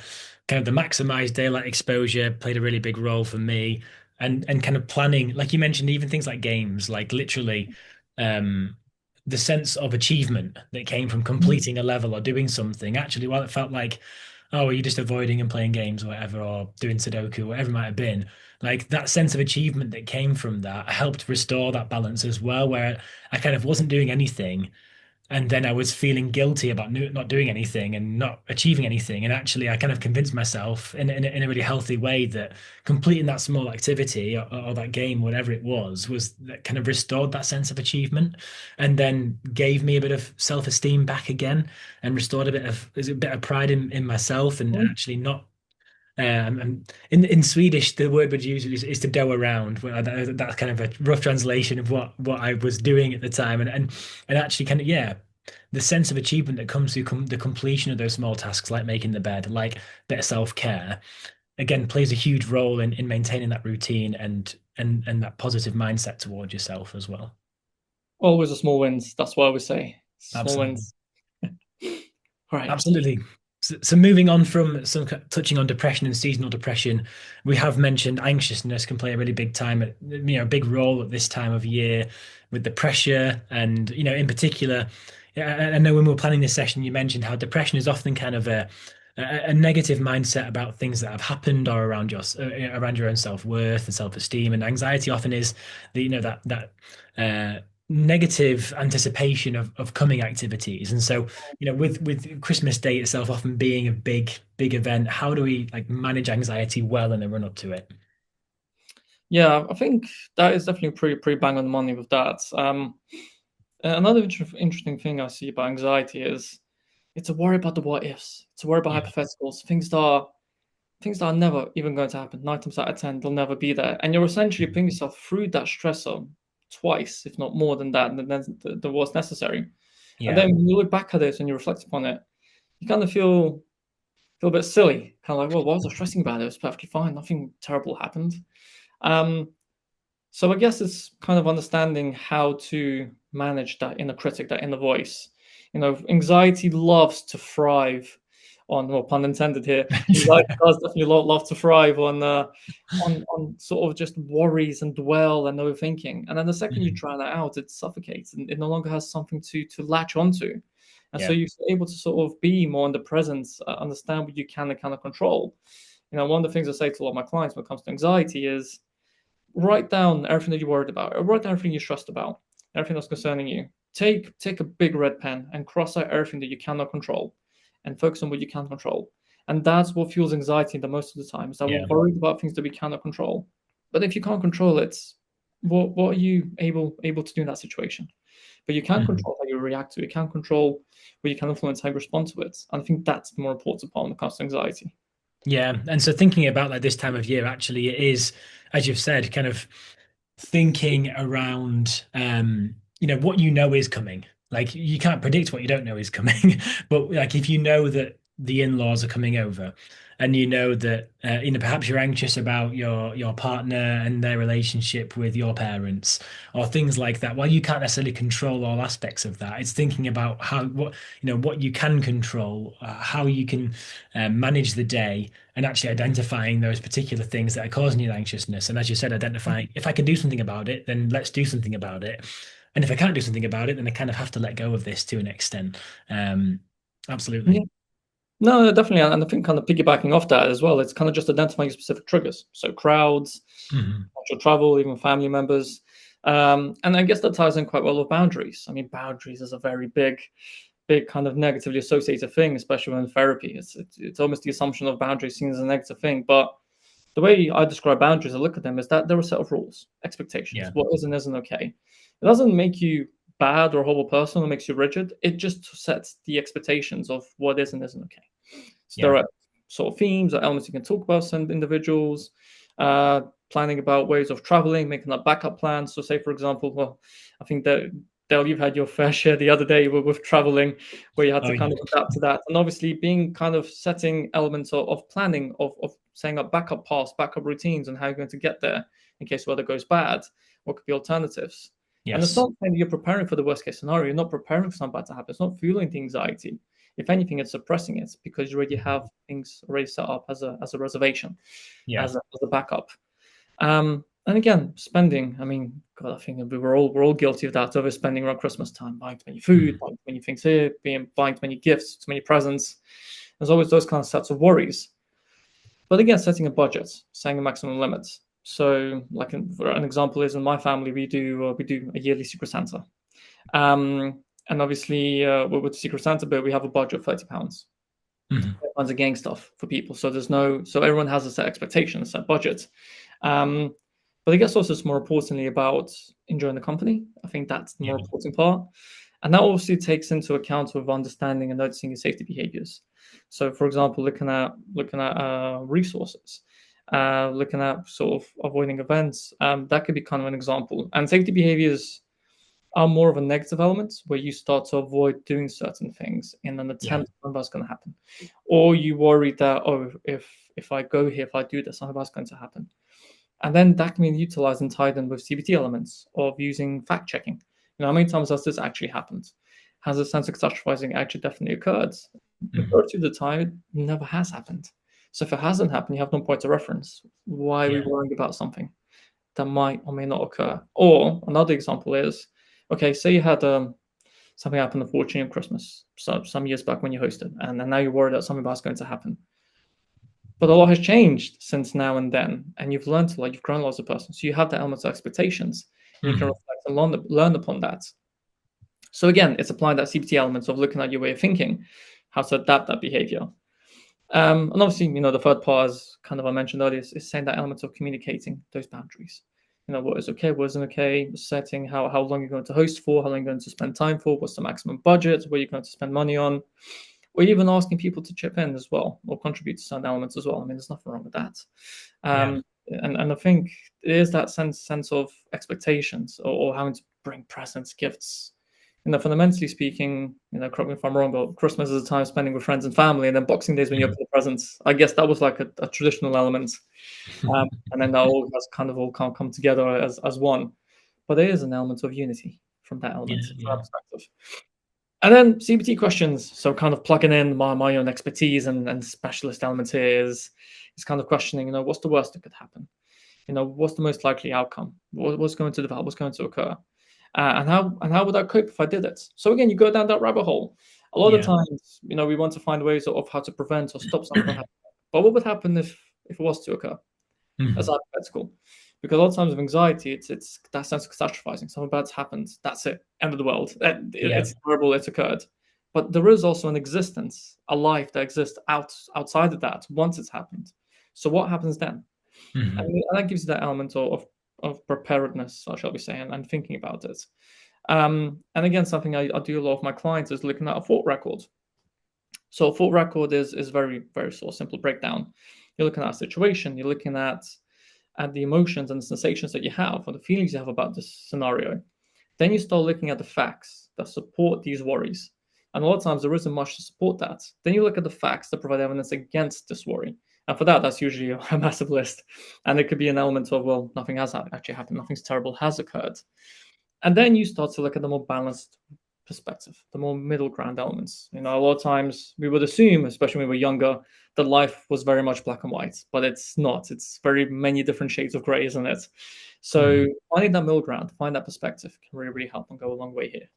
Speaker 1: kind of the maximized daylight exposure played a really big role for me, and kind of planning, like you mentioned, even things like games, like literally, um, the sense of achievement that came from completing a level or doing something. Actually, while it felt like, oh, are you just avoiding and playing games or whatever, or doing Sudoku, whatever it might have been, like that sense of achievement that came from that helped restore that balance as well, where I kind of wasn't doing anything and then I was feeling guilty about not doing anything and not achieving anything. And actually, I kind of convinced myself in a really healthy way that completing that small activity or that game, whatever it was that kind of restored that sense of achievement and then gave me a bit of self-esteem back again and restored a bit of pride in myself and actually not. And in Swedish, the word would use is to dough around. Well, that's kind of a rough translation of what I was doing at the time, and actually, kind of, yeah, the sense of achievement that comes through the completion of those small tasks, like making the bed, like bit of self-care, again, plays a huge role in maintaining that routine and that positive mindset towards yourself as well.
Speaker 2: Always the small wins. That's what I always say. Small
Speaker 1: Absolutely.
Speaker 2: wins. All right.
Speaker 1: Absolutely. So moving on from touching on depression and seasonal depression, we have mentioned anxiousness can play a really big a big role at this time of year with the pressure and, in particular, I know when we were planning this session, you mentioned how depression is often kind of a negative mindset about things that have happened or around your own self-worth and self-esteem, and anxiety often is that negative anticipation of coming activities. And so, with Christmas Day itself often being a big event, how do we like manage anxiety well in the run up to it?
Speaker 2: Yeah, I think that is definitely pretty bang on the money with that. Another interesting thing I see about anxiety is it's a worry about the what ifs. It's a worry about
Speaker 1: Yeah.
Speaker 2: hypotheticals, things that are things that are never even going to happen. 9 times out of 10, they'll never be there. And you're essentially putting yourself through that stressor twice, if not more than that, than what's necessary. And
Speaker 1: Yeah.
Speaker 2: then when you look back at this and you reflect upon it, you kind of feel a bit silly. Kind of like, well, why was I stressing about it? It was perfectly fine. Nothing terrible happened. Um, so I guess it's kind of understanding how to manage that inner critic, that inner voice. Anxiety loves to thrive on, well, pun intended here. Anxiety does definitely love to thrive on sort of just worries and dwell and overthinking. And then the second you
Speaker 1: Mhm.
Speaker 2: drown it out, it suffocates and it no longer has something to latch onto. And so
Speaker 1: Yeah.
Speaker 2: you're able to sort of be more in the present, understand what you can and cannot control. One of the things I say to a lot of my clients when it comes to anxiety is write down everything that you're worried about, or write down everything you're stressed about, everything that's concerning you. Take a big red pen and cross out everything that you cannot control, and focus on what you can control. And that's what fuels anxiety the most of the time. Is that we're
Speaker 1: Yeah.
Speaker 2: worried about things that we cannot control. But if you can't control it, what are you able to do in that situation? But you can
Speaker 1: Mhm.
Speaker 2: control how you react to it. You can control what you can influence how you respond to it. And I think that's the more important part when it comes to anxiety.
Speaker 1: Yeah. And so thinking about like this time of year, actually, it is, as you've said, kind of thinking around what you know is coming. Like you can't predict what you don't know is coming, but like if you know that the in-laws are coming over and you know that perhaps you're anxious about your partner and their relationship with your parents or things like that. While you can't necessarily control all aspects of that, it's thinking about how what you can control, how you can manage the day and actually identifying those particular things that are causing you anxiousness. And as you said, identifying if I can do something about it, then let's do something about it. And if I can't do something about it, then I kind of have to let go of this to an extent. Um, Absolutely.
Speaker 2: Yeah. No, no, definitely. And I think kind of piggybacking off that as well, it's kind of just identifying specific triggers. So crowds,
Speaker 1: Mhm.
Speaker 2: actual travel, even family members. And I guess that ties in quite well with boundaries. I mean, boundaries is a very big kind of negatively associated thing, especially when therapy. It's almost the assumption of boundaries seen as a negative thing. But the way I describe boundaries, I look at them is that they're a set of rules, expectations,
Speaker 1: Yeah.
Speaker 2: what is and isn't okay. It doesn't make you bad or a horrible person or makes you rigid. It just sets the expectations of what is and isn't okay. So there
Speaker 1: Yeah.
Speaker 2: are sort of themes or elements you can talk about some individuals, uh, planning about ways of traveling, making up backup plans. So say, for example, well, I think that Dale, you've had your fair share the other day with traveling, where you had
Speaker 1: Oh
Speaker 2: to kind
Speaker 1: yeah.
Speaker 2: of adapt to that, and obviously being kind of setting elements of planning, of setting up backup paths, backup routines, and how you're going to get there in case weather goes bad. What could be alternatives? And it's
Speaker 1: Yes.
Speaker 2: not saying you're preparing for the worst case scenario. You're not preparing for something bad to happen. It's not fueling the anxiety. If anything, it's suppressing it because you already have things already set up as a reservation,
Speaker 1: Yeah.
Speaker 2: as a backup. And again, spending. I mean, God, I think we're all guilty of that, overspending around Christmas time, buying too many food,
Speaker 1: Mhm.
Speaker 2: buying too many things here, buying too many gifts, too many presents. There's always those kind of sets of worries. But again, setting a budget, setting a maximum limit. So, like for an example is in my family, we do a yearly Secret Santa. And obviously, with Secret Santa bill, we have a budget of £30.
Speaker 1: Mhm.
Speaker 2: Everyone's getting stuff for people, so everyone has a set expectation, a set budget. Um, but I guess also it's more importantly about enjoying the company. I think that's the more
Speaker 1: Yeah.
Speaker 2: important part, and that obviously takes into account of understanding and noticing your safety behaviors. So, for example, looking at resources, looking at sort of avoiding events. That could be kind of an example. And safety behaviors are more of a negative element where you start to avoid doing certain things in an
Speaker 1: Yeah.
Speaker 2: attempt something that's going to happen, or you worry that, oh, if I go here, if I do this, something that's going to happen. And then that can be utilized and tied in with CBT elements of using fact checking. How many times has this actually happened? Has a sense of catastrophizing actually definitely occurred?
Speaker 1: Mhm.
Speaker 2: Majority of the time, it never has happened. So if it hasn't happened, you have no point of reference. Why are we
Speaker 1: Yeah.
Speaker 2: worrying about something that might or may not occur? Or another example is, okay, say you had something happened unfortunately on Christmas, so some years back when you hosted, and then now you're worried that something bad's going to happen. But a lot has changed since now and then, and you've learned a lot, you've grown a lot as a person. So you have that element of expectations, and you can
Speaker 1: Mhm.
Speaker 2: reflect and learn upon that. So again, it's applying that CBT elements of looking at your way of thinking, how to adapt that behavior. And obviously, the third part, as kind of I mentioned earlier, is saying that element of communicating those boundaries. What is okay, what isn't okay, setting how long you're going to host for, how long you're going to spend time for, what's the maximum budget, what you're going to spend money on. or even asking people to chip in as well or contribute to certain elements as well. I mean, there's nothing wrong with that.
Speaker 1: Yeah.
Speaker 2: And I think it is that sense of expectations, or having to bring presents, gifts. Fundamentally speaking, correct me if I'm wrong, but Christmas is a time spending with friends and family, and then Boxing Day is when you open
Speaker 1: Mhm.
Speaker 2: the presents. I guess that was like a traditional element, and then that all has kind of all come together as one. But there is an element of unity from that
Speaker 1: Yeah,
Speaker 2: element, from that
Speaker 1: yeah,
Speaker 2: perspective. And then CBT questions. So kind of plugging in my own expertise and specialist elements here is kind of questioning, what's the worst that could happen? What's the most likely outcome? What's going to develop? What's going to occur? And how would I cope if I did it? So again, you go down that rabbit hole. A lot of
Speaker 1: yeah.
Speaker 2: times, we want to find ways of how to prevent or stop something from happening. But what would happen if it was to occur? As
Speaker 1: Mhm.
Speaker 2: hypothetical. Because a lot of times with anxiety, it's that sense of catastrophizing. Something bad's happened. That's it. End of the world.
Speaker 1: Yeah.
Speaker 2: It's horrible. It's occurred. But there is also an existence, a life that exists outside of that once it's happened. So what happens then?
Speaker 1: Mhm.
Speaker 2: And that gives you that element of preparedness, I shall be saying, and thinking about it. And again, something I do a lot of my clients is looking at a thought record. So a thought record is very, very sort of simple breakdown. You're looking at a situation, you're looking at the emotions and the sensations that you have or the feelings you have about this scenario. Then you start looking at the facts that support these worries. And a lot of times there isn't much to support that. Then you look at the facts that provide evidence against this worry. And for that, that's usually a massive list. And it could be an element of, well, nothing has actually happened, nothing's terrible has occurred. And then you start to look at the more balanced perspective, the more middle ground elements. A lot of times we would assume, especially when we were younger, that life was very much black and white, but it's not. It's very many different shades of gray, isn't it? So
Speaker 1: Mhm.
Speaker 2: finding that middle ground, find that perspective can really, really help and go a long way here.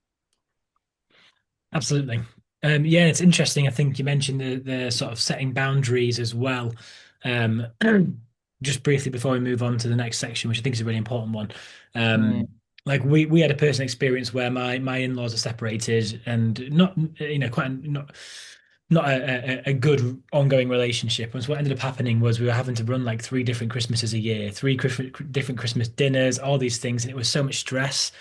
Speaker 1: Absolutely. Yeah, it's interesting. I think you mentioned the sort of setting boundaries as well. Um, just briefly before we move on to the next section, which I think is a really important one.
Speaker 2: Mm,
Speaker 1: Like we had a personal experience where my in-laws are separated and not quite not a good ongoing relationship. And so what ended up happening was we were having to run like three different Christmases a year, three different Christmas dinners, all these things, and it was so much stress.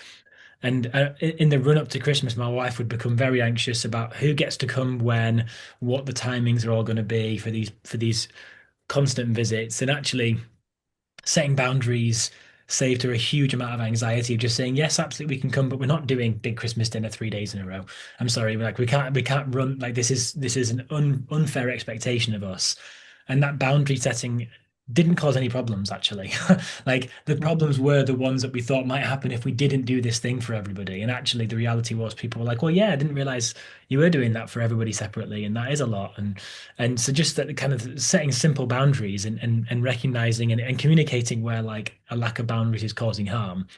Speaker 1: And in the run up to Christmas, my wife would become very anxious about who gets to come when, what the timings are all going to be for these constant visits. And actually, setting boundaries saved her a huge amount of anxiety of just saying, yes, absolutely, we can come, but we're not doing big Christmas dinner 3 days in a row. I'm sorry, like we can't run like this is an unfair expectation of us. And that boundary setting didn't cause any problems actually. Like the
Speaker 2: mm,
Speaker 1: problems were the ones that we thought might happen if we didn't do this thing for everybody. And actually the reality was people were like, well, yeah, I didn't realize you were doing that for everybody separately, and that is a lot. And so just that kind of setting simple boundaries and recognizing and communicating where like a lack of boundaries is causing harm.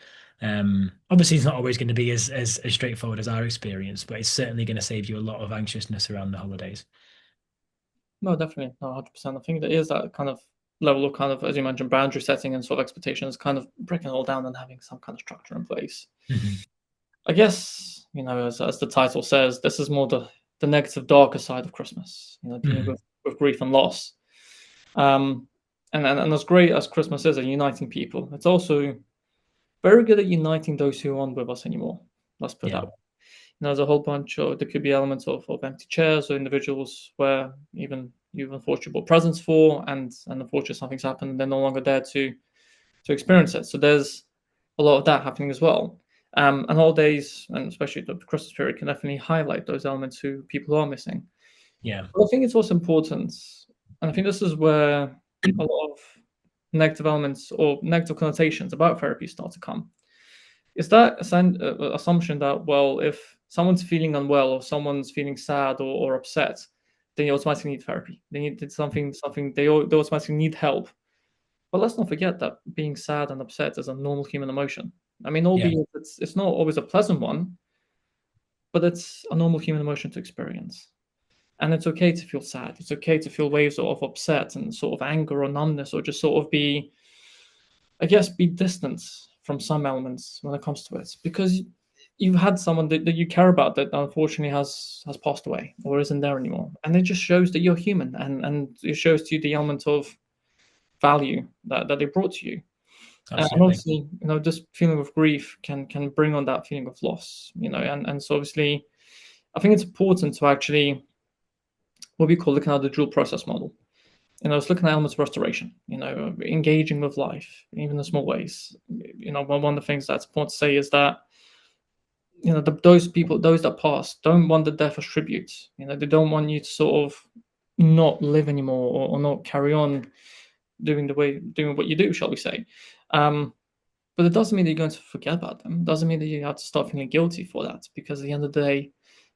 Speaker 1: Obviously it's not always going to be as straightforward as our experience, but it's certainly going to save you a lot of anxiousness around the holidays.
Speaker 2: no, definitely, no, 100%. I think there is that kind of level of kind of, as you mentioned, boundary setting and sort of expectations, kind of breaking it all down and having some kind of structure in place.
Speaker 1: Mhm.
Speaker 2: I guess, as the title says, this is more the negative, darker side of Christmas, dealing
Speaker 1: Mhm.
Speaker 2: with grief and loss. Um, and as great as Christmas is at uniting people, it's also very good at uniting those who aren't with us anymore. Let's put it that
Speaker 1: Yeah.
Speaker 2: way. There's a whole bunch of, there could be elements of empty chairs or individuals where even you've unfortunately bought presents for, and unfortunately something's happened and they're no longer there to experience it. So there's a lot of that happening as well. And holidays, and especially the Christmas period, can definitely highlight those elements who people are missing.
Speaker 1: Yeah.
Speaker 2: But I think it's also important, and I think this is where a lot of negative elements or negative connotations about therapy start to come. Is that assumption that, well, if someone's feeling unwell or someone's feeling sad or upset, then you automatically need therapy. They need something. They automatically need help. But let's not forget that being sad and upset is a normal human emotion. I mean,
Speaker 1: Yeah.
Speaker 2: albeit it's not always a pleasant one, but it's a normal human emotion to experience. And it's okay to feel sad. It's okay to feel waves of upset and sort of anger or numbness, or just sort of be, I guess, be distant from some elements when it comes to it, because you've had someone that you care about that unfortunately has passed away or isn't there anymore, and it just shows that you're human, and it shows to you the element of value that they brought to you. And
Speaker 1: Absolutely.
Speaker 2: obviously, this feeling of grief can bring on that feeling of loss, and so obviously, I think it's important to actually what we call looking at the dual process model. It's looking at elements of restoration, engaging with life, even in small ways. One of the things that's important to say is that, those people, those that pass, don't want the death as tribute. They don't want you to sort of not live anymore, or not carry on doing what you do, shall we say. Um, but it doesn't mean that you're going to forget about them. It doesn't mean that you have to start feeling guilty for that, because at the end of the day,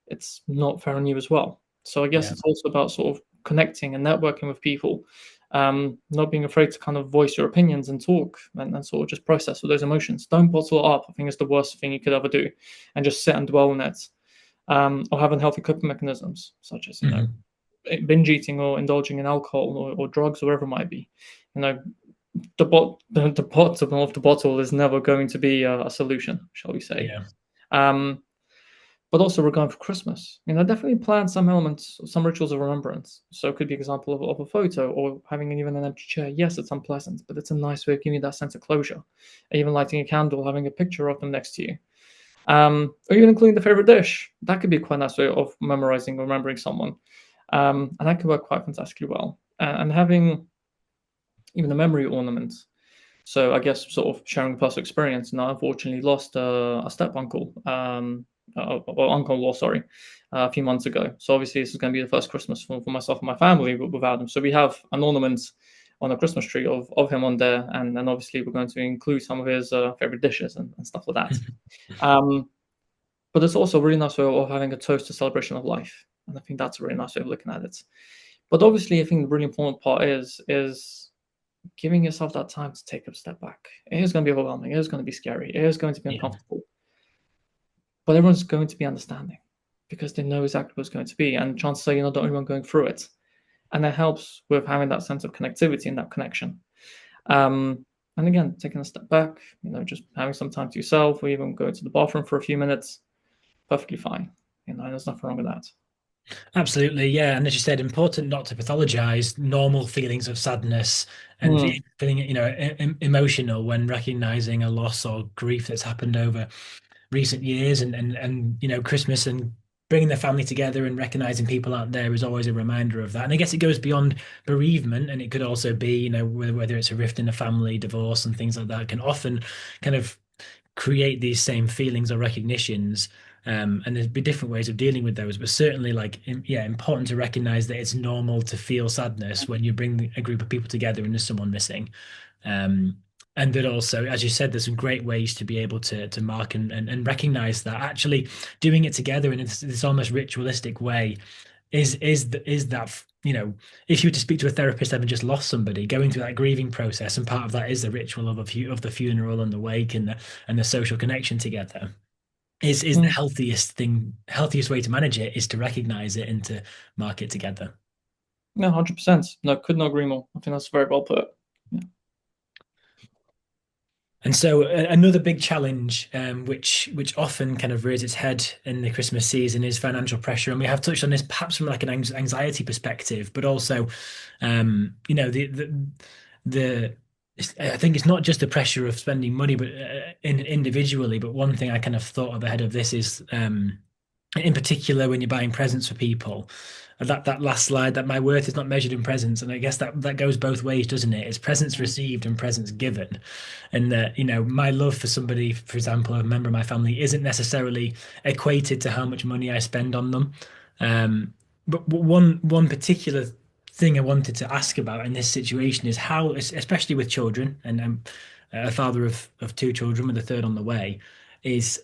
Speaker 2: it's not fair on you as well. So I guess
Speaker 1: Yeah.
Speaker 2: it's also about sort of connecting and networking with people, not being afraid to kind of voice your opinions and talk, and sort of just process all those emotions. Don't bottle it up. I think it's the worst thing you could ever do, and just sit and dwell on it. Or have unhealthy coping mechanisms, such as,
Speaker 1: Mhm.
Speaker 2: binge eating, or indulging in alcohol, or drugs, or whatever it might be. You know, the bottom of the bottle is never going to be a solution, shall we say.
Speaker 1: Yeah.
Speaker 2: Um, but also regarding for Christmas, definitely plan some elements, some rituals of remembrance. So it could be an example of a photo, or having even an empty chair. Yes, it's unpleasant, but it's a nice way of giving you that sense of closure. Even lighting a candle, having a picture of them next to you. Or even including the favorite dish. That could be quite a nice way of memorizing or remembering someone. And that could work quite fantastically well. And having even a memory ornament. So I guess sort of sharing personal experience. And I unfortunately lost a step uncle, or uncle-in-law, sorry, a few months ago. So obviously this is going to be the first Christmas for myself and my family without him. So we have an ornament on a Christmas tree of him on there, and obviously we're going to include some of his favorite dishes and stuff like that. Um, but it's also a really nice way of having a toast to celebration of life, and I think that's a really nice way of looking at it. But obviously, I think the really important part is giving yourself that time to take a step back. It is going to be overwhelming. It is going to be scary. It is going to be
Speaker 1: Yeah.
Speaker 2: uncomfortable. But everyone's going to be understanding, because they know exactly what it's going to be. And chances are you're not the only one going through it. And that helps with having that sense of connectivity and that connection. Um, and again, taking a step back, just having some time to yourself, or even going to the bathroom for a few minutes, perfectly fine. There's nothing wrong with that.
Speaker 1: Absolutely, yeah. And as you said, important not to pathologize normal feelings of sadness and
Speaker 2: Mm,
Speaker 1: feeling, emotional when recognizing a loss or grief that's happened over recent years, and Christmas and bringing the family together and recognizing people out there is always a reminder of that. And I guess it goes beyond bereavement, and it could also be, whether it's a rift in a family, divorce, and things like that can often kind of create these same feelings or recognitions. And there'd be different ways of dealing with those, but certainly, like, yeah, important to recognize that it's normal to feel sadness when you bring a group of people together and there's someone missing. Um, and that also, as you said, there's some great ways to be able to mark and recognize that actually doing it together in this almost ritualistic way is that, if you were to speak to a therapist having just lost somebody, going through that grieving process, and part of that is the ritual of the funeral and the wake and the social connection together, is the
Speaker 2: mm.
Speaker 1: healthiest way to manage it is to recognize it and to mark it together.
Speaker 2: No, 100%. No, could not agree more. I think that's very well put. Yeah.
Speaker 1: And so another big challenge, which often kind of rears its head in the Christmas season, is financial pressure. And we have touched on this perhaps from like an anxiety perspective, but also, the I think it's not just the pressure of spending money, but individually. But one thing I kind of thought of ahead of this is, in particular, when you're buying presents for people, that last slide, that my worth is not measured in presents, and I guess that goes both ways, doesn't it? It's presents
Speaker 2: Mm,
Speaker 1: received and presents given, and that, my love for somebody, for example, a member of my family, isn't necessarily equated to how much money I spend on them. But one particular thing I wanted to ask about in this situation is how, especially with children, and I'm a father of two children with a third on the way, is,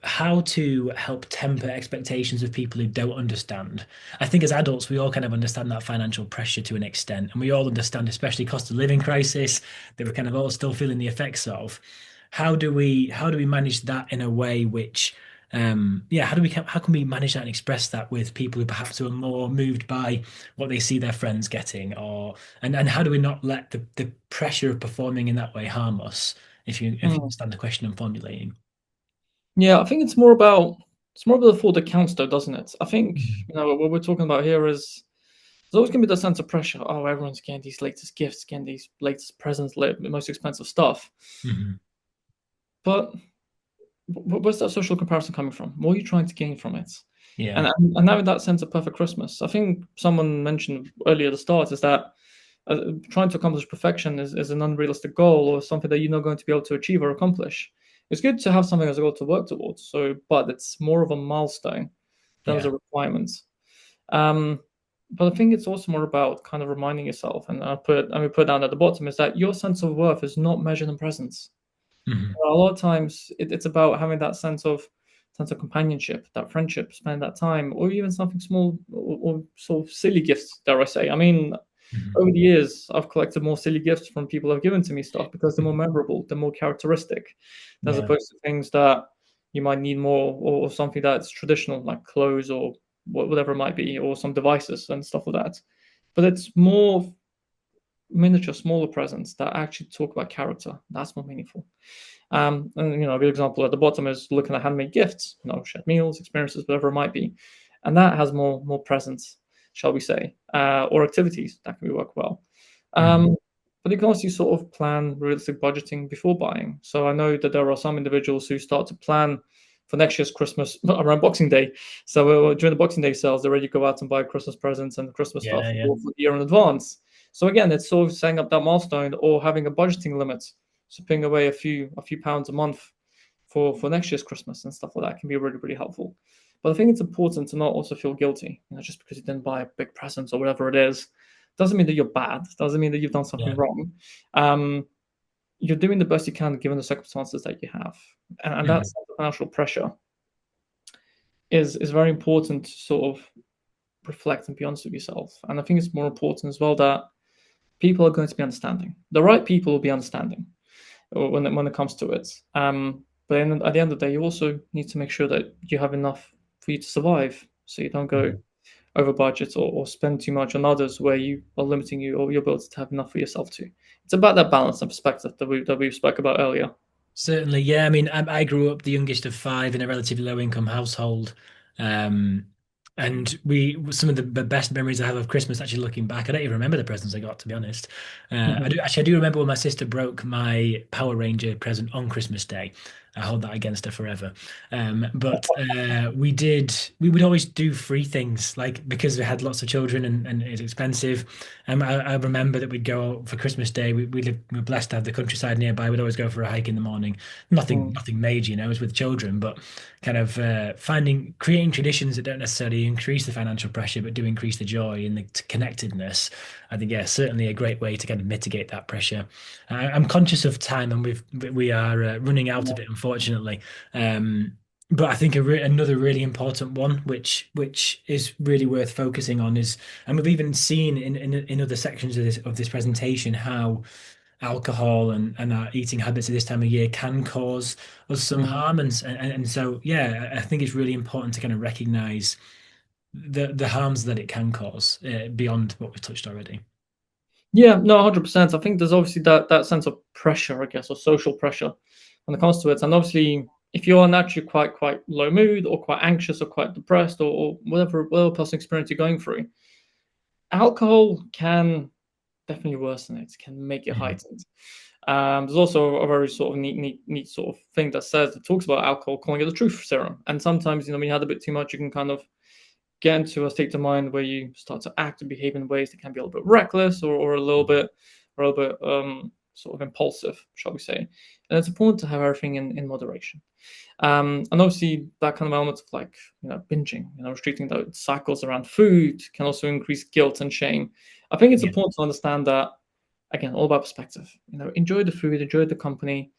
Speaker 1: how to help temper expectations of people who don't understand. I think as adults we all kind of understand that financial pressure to an extent, and we all understand, especially cost of living crisis, that we're kind of all still feeling the effects of. How do we manage that in a way which, yeah, how can we manage that and express that with people who perhaps are more moved by what they see their friends getting, or and how do we not let the pressure of performing in that way harm us, if you
Speaker 2: mm.
Speaker 1: understand the question I'm formulating.
Speaker 2: Yeah, I think it's more about the thought that counts, though, doesn't it? I think
Speaker 1: Mhm.
Speaker 2: what we're talking about here is there's always going to be that sense of pressure. Oh, everyone's getting these latest gifts, getting these latest presents, the most expensive stuff.
Speaker 1: Mhm.
Speaker 2: But where's that social comparison coming from? What are you trying to gain from it?
Speaker 1: Yeah.
Speaker 2: And having that sense of perfect Christmas, I think someone mentioned earlier at the start, is that trying to accomplish perfection is an unrealistic goal or something that you're not going to be able to achieve or accomplish. It's good to have something as a goal to work towards. So, but it's more of a milestone than as
Speaker 1: Yeah.
Speaker 2: a requirement. Um, but I think it's also more about kind of reminding yourself, and I put down at the bottom, is that your sense of worth is not measured in presence.
Speaker 1: Hmm.
Speaker 2: A lot of times it's about having that sense of companionship, that friendship, spending that time, or even something small or sort of silly gifts, dare I say. I mean,
Speaker 1: Hmm.
Speaker 2: over the years, I've collected more silly gifts from people who have given to me stuff because they're more memorable, they're more characteristic, as
Speaker 1: Yeah.
Speaker 2: opposed to things that you might need more, or something that's traditional, like clothes or whatever it might be, or some devices and stuff like that. But it's more miniature, smaller presents that actually talk about character. That's more meaningful. And a good example at the bottom is looking at handmade gifts, shared meals, experiences, whatever it might be, and that has more presence, shall we say, or activities that can work well.
Speaker 1: Hmm.
Speaker 2: Um, but you can also sort of plan realistic budgeting before buying. So I know that there are some individuals who start to plan for next year's Christmas around Boxing Day. So during the Boxing Day sales, they're ready to go out and buy Christmas presents and Christmas stuff
Speaker 1: Yeah. Yeah.
Speaker 2: for the year in advance. So again, it's sort of setting up that milestone or having a budgeting limit, so putting away a few pounds a month for next year's Christmas and stuff like that can be really, really helpful. But I think it's important to not also feel guilty, just because you didn't buy a big present or whatever it is, doesn't mean that you're bad. Doesn't mean that you've done something
Speaker 1: Yeah.
Speaker 2: wrong. Um, you're doing the best you can given the circumstances that you have, and that
Speaker 1: Hmm.
Speaker 2: sense of financial pressure is very important to sort of reflect and be honest with yourself. And I think it's more important as well that people are going to be understanding. The right people will be understanding when it comes to it. But then at the end of the day, you also need to make sure that you have enough for you to survive, so you don't go
Speaker 1: Hmm.
Speaker 2: over budget or spend too much on others where you are limiting you or your ability to have enough for yourself too. It's about that balance and perspective that we spoke about earlier.
Speaker 1: Certainly, yeah. I mean, I grew up the youngest of five in a relatively low income household. Um, and some of the best memories I have of Christmas, actually looking back, I don't even remember the presents I got, to be honest.
Speaker 2: Mhm.
Speaker 1: I do remember when my sister broke my Power Ranger present on Christmas Day. I hold that against her forever. We would always do free things, like because we had lots of children and it's expensive. I remember that we'd go out for Christmas Day. We were blessed to have the countryside nearby. We'd always go for a hike in the morning.
Speaker 2: Mm.
Speaker 1: Nothing major, it was with children, but kind of creating traditions that don't necessarily increase the financial pressure, but do increase the joy and the connectedness. I think, yeah, certainly a great way to kind of mitigate that pressure. I'm conscious of time, and we are running out of it, unfortunately. But I think another really important one, which is really worth focusing on, is, and we've even seen in other sections of this presentation, how alcohol and our eating habits at this time of year can cause us some
Speaker 2: Mm.
Speaker 1: harm, and so yeah, I think it's really important to kind of recognize the harms that it can cause beyond what we've touched already.
Speaker 2: Yeah, no, 100%. I think there's obviously that sense of pressure, I guess, or social pressure when it comes to it. And obviously, if you're naturally quite low mood or quite anxious or quite depressed or whatever personal experience you're going through, alcohol can definitely worsen it, can make it
Speaker 1: Mhm.
Speaker 2: heightened. There's also a very sort of neat sort of thing that talks about alcohol, calling it the truth serum. And sometimes, when you had a bit too much, you can kind of get into a state of mind where you start to act and behave in ways that can be a little bit reckless or a little bit sort of impulsive, shall we say. And it's important to have everything in moderation. And obviously that kind of element of like, binging, restricting the cycles around food can also increase guilt and shame. I think it's
Speaker 1: Yeah.
Speaker 2: important to understand that, again, all about perspective. Enjoy the food, enjoy the company.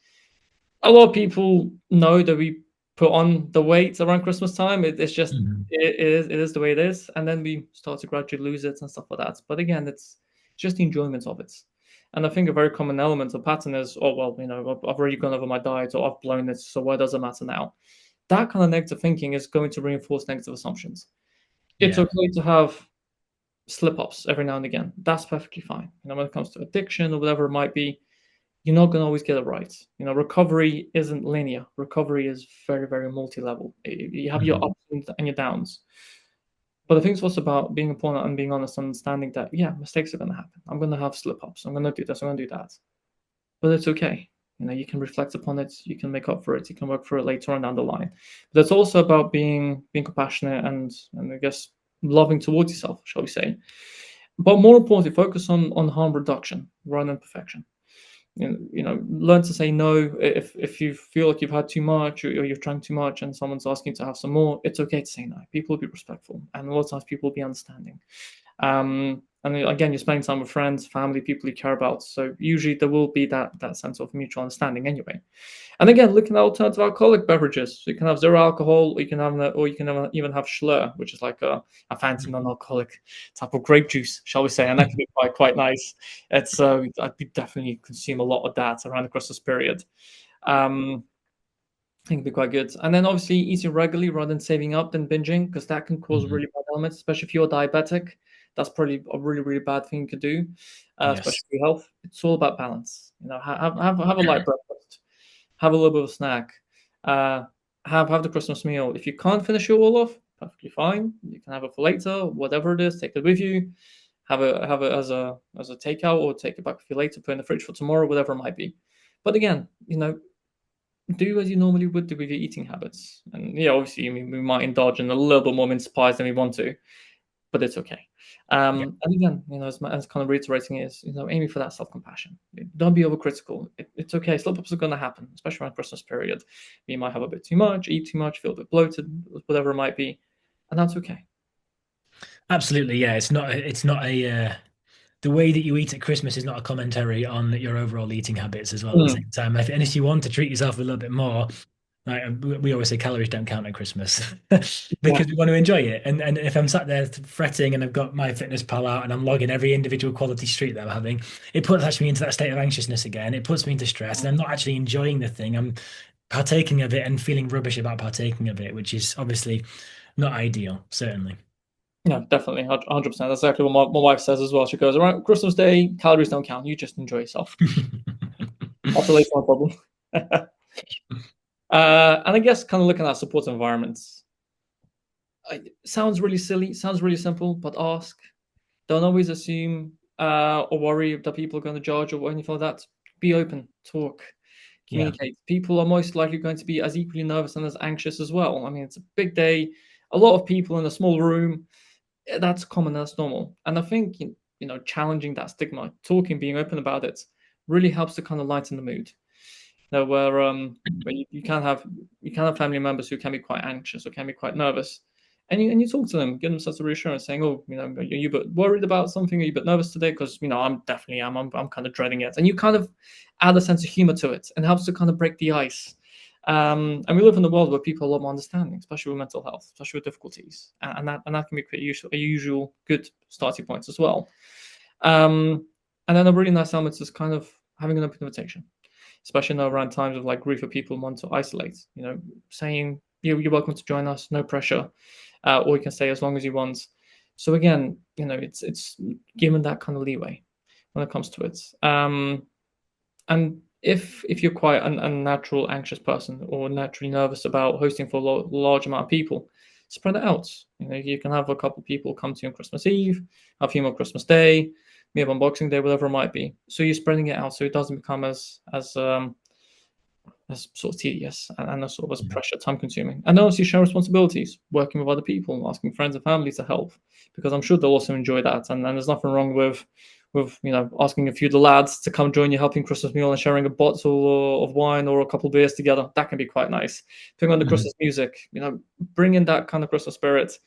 Speaker 2: A lot of people know that we put on the weight around Christmas time. It's just
Speaker 1: Mhm.
Speaker 2: it is the way it is, and then we start to gradually lose it and stuff like that. But again, it's just the enjoyment of it. And I think a very common element of pattern is, oh well, I've already gone over my diet or I've blown it, so why does it matter now? That kind of negative thinking is going to reinforce negative assumptions. It's
Speaker 1: Yeah.
Speaker 2: okay to have slip ups every now and again. That's perfectly fine. When it comes to addiction or whatever it might be, you're not going to always get it right. Recovery isn't linear. Recovery is very, very multi-level. You have your
Speaker 1: Mhm.
Speaker 2: ups and your downs. But I think it's also about being important and being honest and understanding that, yeah, mistakes are going to happen. I'm going to have slip ups. I'm going to do this. I'm going to do that. But it's okay. You can reflect upon it, you can make up for it, you can work through it later on down the line. But it's also about being compassionate and I guess loving towards yourself, shall we say. But more importantly, focus on harm reduction rather than perfection. Learn to say no if you feel like you've had too much, or you're trying too much and someone's asking to have some more. It's okay to say no. People will be respectful, and a lot of times people will be understanding. And again, you're spending time with friends, family, people you care about, so usually there will be that sense of mutual understanding anyway. And again, looking at alternative alcoholic beverages, so you can have zero alcohol, or you can even have Schlur, which is like a fancy non-alcoholic type of grape juice, shall we say, and that can be quite nice. It's I'd be definitely consume a lot of that around the Christmas period. I think it'd be quite good. And then obviously eating regularly rather than saving up than binging, because that can cause
Speaker 1: Mhm.
Speaker 2: really bad elements, especially if you're diabetic. That's probably a really, really bad thing you could do, especially
Speaker 1: Yes.
Speaker 2: for your health. It's all about balance. Have a light breakfast, have a little bit of a snack, uh, have the Christmas meal. If you can't finish it all off, perfectly fine. You can have it for later, whatever it is. Take it with you. Have it as a takeout, or take it back with you later. Put in the fridge for tomorrow, whatever it might be. But again, do as you normally would do with your eating habits. And yeah, obviously, I mean, we might indulge in a little bit more mince pies than we want to, but it's okay.
Speaker 1: Yeah.
Speaker 2: And again, as kind of reiterating is, aiming for that self-compassion. Don't be overcritical. It's okay. Slip-ups are going to happen, especially around Christmas period. You might have a bit too much, eat too much, feel a bit bloated, whatever it might be, and that's okay.
Speaker 1: Absolutely. Yeah. It's not a the way that you eat at Christmas is not a commentary on your overall eating habits as well at the
Speaker 2: Mm,
Speaker 1: same time. And if you want to treat yourself a little bit more, like we always say, calories don't count at Christmas
Speaker 2: yeah,
Speaker 1: because we want to enjoy it. And if I'm sat there fretting and I've got my fitness pal out and I'm logging every individual quality streak that I'm having, it puts actually me into that state of anxiousness again. It puts me into stress, and I'm not actually enjoying the thing. I'm partaking of it and feeling rubbish about partaking of it, which is obviously not ideal, certainly.
Speaker 2: yeah, definitely, 100%. That's exactly what my wife says as well. She goes, around Christmas Day, calories don't count. You just enjoy yourself. That's at least my problem. And I guess kind of looking at support environments. Sounds really silly, sounds really simple, but ask. Don't always assume or worry that people are going to judge or anything like that. Be open, talk,
Speaker 1: Yeah.
Speaker 2: communicate. People are most likely going to be as equally nervous and as anxious as well. I mean, it's a big day, a lot of people in a small room. That's common, that's normal. And I think, challenging that stigma, talking, being open about it, really helps to kind of lighten the mood. Where you can have family members who can be quite anxious or can be quite nervous, and you talk to them, give them such a reassurance, saying, "Oh, are you a bit worried about something? Are you a bit nervous today? Because I'm definitely am. I'm kind of dreading it." And you kind of add a sense of humor to it, and helps to kind of break the ice. And we live in a world where people are a lot more understanding, especially with mental health, especially with difficulties, and that can be quite a usual good starting point as well. Um, and then a really nice element is kind of having an open invitation, especially now around times of like grief where people want to isolate, saying you're welcome to join us, no pressure, or you can stay as long as you want. So again, it's given that kind of leeway when it comes to it. And if you're quite a natural anxious person or naturally nervous about hosting for a large amount of people, spread it out. You can have a couple of people come to you on Christmas Eve, have a few more Christmas Day, maybe on Boxing Day, whatever it might be. So you're spreading it out so it doesn't become as sort of tedious and as sort of as
Speaker 1: Mhm.
Speaker 2: pressure, time consuming. And also share responsibilities, working with other people, asking friends and family to help, because I'm sure they'll also enjoy that. And there's nothing wrong with asking a few of the lads to come join you helping Christmas meal and sharing a bottle of wine or a couple of beers together. That can be quite nice. Putting on the
Speaker 1: Mhm.
Speaker 2: Christmas music, bringing that kind of Christmas spirit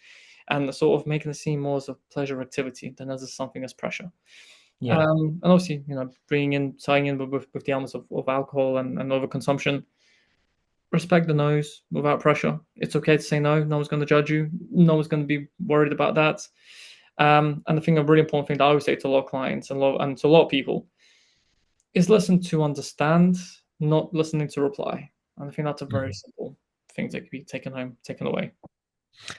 Speaker 2: and sort of making it seem more as a pleasure activity than as something as pressure.
Speaker 1: Yeah.
Speaker 2: And obviously, tying in with the elements of alcohol and overconsumption. Respect the no's without pressure. It's okay to say no. No one's going to judge you. No one's going to be worried about that. And I think a really important thing that I always say to a lot of clients and to a lot of people is listen to understand, not listening to reply. And I think that's a very
Speaker 1: Mhm.
Speaker 2: simple thing to be taken home, taken away.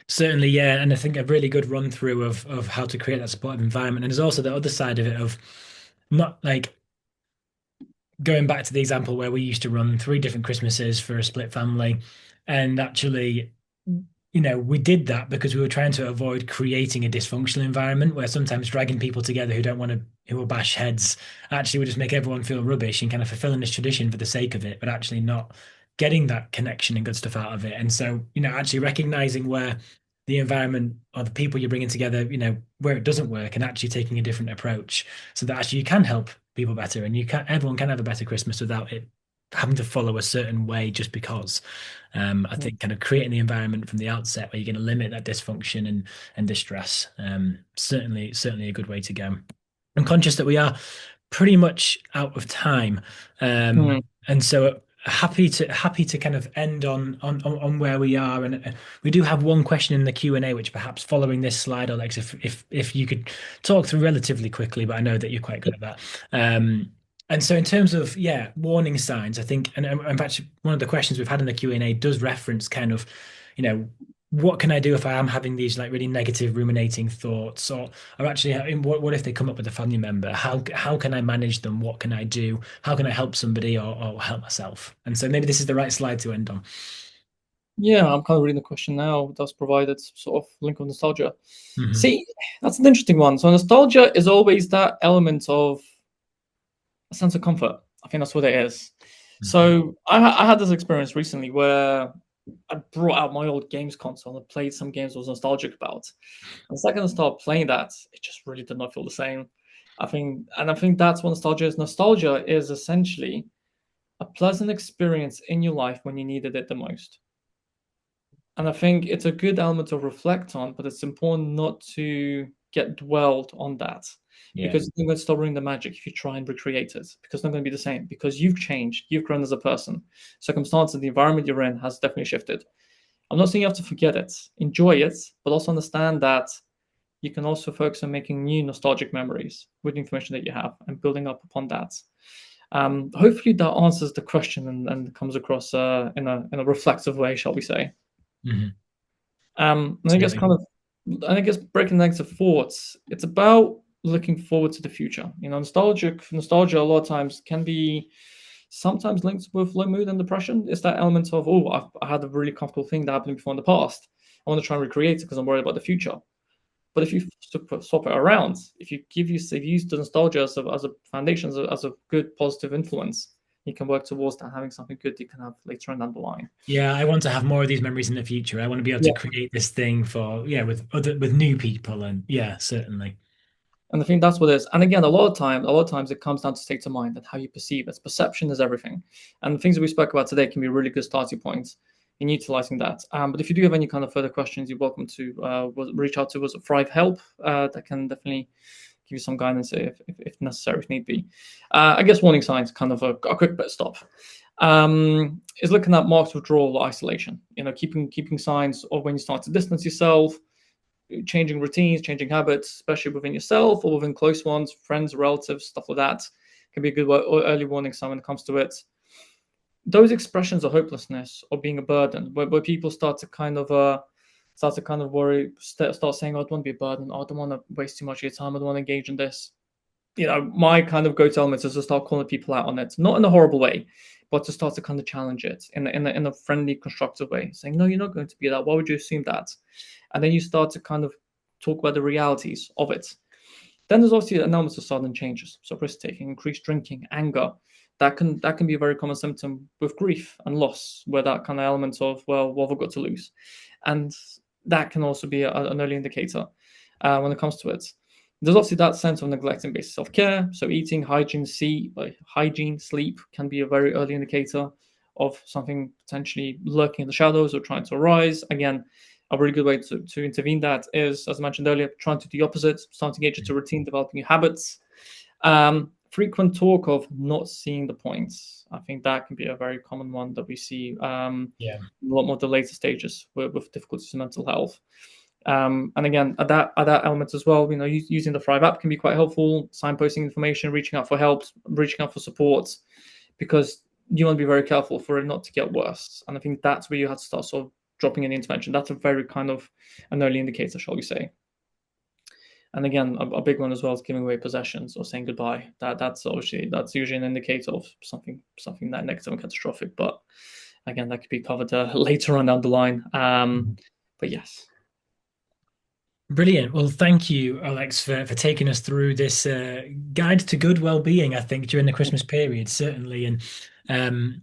Speaker 1: Certainly, yeah, and I think a really good run through of how to create that supportive environment. And there's also the other side of it of not like going back to the example where we used to run three different Christmases for a split family, and actually, we did that because we were trying to avoid creating a dysfunctional environment where sometimes dragging people together who don't want to who will bash heads actually will just make everyone feel rubbish and kind of fulfilling this tradition for the sake of it, but actually not getting that connection and good stuff out of it. And so, actually recognizing where the environment or the people you're bringing together, where it doesn't work, and actually taking a different approach so that actually you can help people better, and everyone can have a better Christmas without it having to follow a certain way just because. I think kind of creating the environment from the outset where you're going to limit that dysfunction and distress. Certainly a good way to go. I'm conscious that we are pretty much out of time,
Speaker 2: Mm.
Speaker 1: and so happy to kind of end on where we are. And we do have one question in the Q&A, which perhaps following this slide, Alex, if you could talk through relatively quickly, but I know that you're quite good at that. And so in terms of, yeah, warning signs, I think, and in fact, one of the questions we've had in the Q&A does reference kind of, you know, what can I do if I am having these like really negative ruminating thoughts, or actually, what if they come up with a family member? How can I manage them? What can I do? How can I help somebody or help myself? And so maybe this is the right slide to end on.
Speaker 2: Yeah, I'm kind of reading the question now. It does provide its sort of link of nostalgia.
Speaker 1: Hmm.
Speaker 2: See, that's an interesting one. So nostalgia is always that element of a sense of comfort. I think that's what it is.
Speaker 1: Hmm.
Speaker 2: So I had this experience recently where I brought out my old games console and played some games I was nostalgic about. And the second I started playing that, it just really did not feel the same. I think that's what nostalgia is. Nostalgia is essentially a pleasant experience in your life when you needed it the most. And I think it's a good element to reflect on, but it's important not to get dwelled on that
Speaker 1: Yeah.
Speaker 2: because you're going to stop ruining the magic if you try and recreate it because it's not going to be the same because you've changed, you've grown as a person. Circumstances, the environment you're in has definitely shifted. I'm not saying you have to forget it, enjoy it, but also understand that you can also focus on making new nostalgic memories with the information that you have and building up upon that. Hopefully that answers the question and comes across in a reflective way, shall we say.
Speaker 1: Hmm.
Speaker 2: And I guess
Speaker 1: Absolutely.
Speaker 2: kind of, and I guess breaking down to thoughts, it's about looking forward to the future. Nostalgia a lot of times can be sometimes linked with low mood and depression. It's that element of, oh, I had a really comfortable thing that happened before in the past. I want to try and recreate it because I'm worried about the future. But if you swap it around, if you use the nostalgia as a foundation, as a good positive influence, you can work towards that having something good you can have later on down the line.
Speaker 1: Yeah, I want to have more of these memories in the future. I want to be able to
Speaker 2: Yeah.
Speaker 1: create this thing for, yeah, with new people, and yeah, certainly.
Speaker 2: And I think that's what it is. And again, a lot of times it comes down to state of mind and how you perceive it. Perception is everything. And the things that we spoke about today can be really good starting points in utilizing that. But if you do have any kind of further questions, you're welcome to reach out to us at Thrive Help. That can definitely give you some guidance if necessary, if need be. I guess warning signs, kind of a quick bit stop. Is looking at marked withdrawal or isolation. Keeping signs of when you start to distance yourself, changing routines, changing habits, especially within yourself or within close ones, friends, relatives, stuff like that, can be a good early warning sign when it comes to it. Those expressions of hopelessness or being a burden, where people start to kind of worry, start saying, "Oh, I don't want to be a burden. Oh, I don't want to waste too much of your time. I don't want to engage in this." My kind of go-to element is to start calling people out on it, not in a horrible way, but to start to kind of challenge it in a friendly, constructive way, saying, "No, you're not going to be that. Why would you assume that?" And then you start to kind of talk about the realities of it. Then there's obviously an element of sudden changes, so risk taking, increased drinking, anger. That can be a very common symptom with grief and loss, where that kind of element of, well, what have I got to lose, and that can also be an early indicator when it comes to it. There's obviously that sense of neglecting basic self-care. So eating, hygiene, sleep can be a very early indicator of something potentially lurking in the shadows or trying to arise. Again, a really good way to intervene that is, as I mentioned earlier, trying to do the opposite, starting to get into routine, developing new habits. Frequent talk of not seeing the points. I think that can be a very common one that we see
Speaker 1: Yeah.
Speaker 2: a lot more of the later stages with difficulties in mental health. And again, at that element as well, using the Thrive app can be quite helpful. Signposting information, reaching out for help, reaching out for support, because you want to be very careful for it not to get worse. And I think that's where you have to start sort of dropping in the intervention. That's a very kind of an early indicator, shall we say. And again, a big one as well is giving away possessions or saying goodbye. That's usually an indicator of something that negative and catastrophic. But again, that could be covered later on down the line. But yes.
Speaker 1: Brilliant. Well, thank you, Alex, for taking us through this guide to good well-being, I think, during the Christmas period, certainly. And um,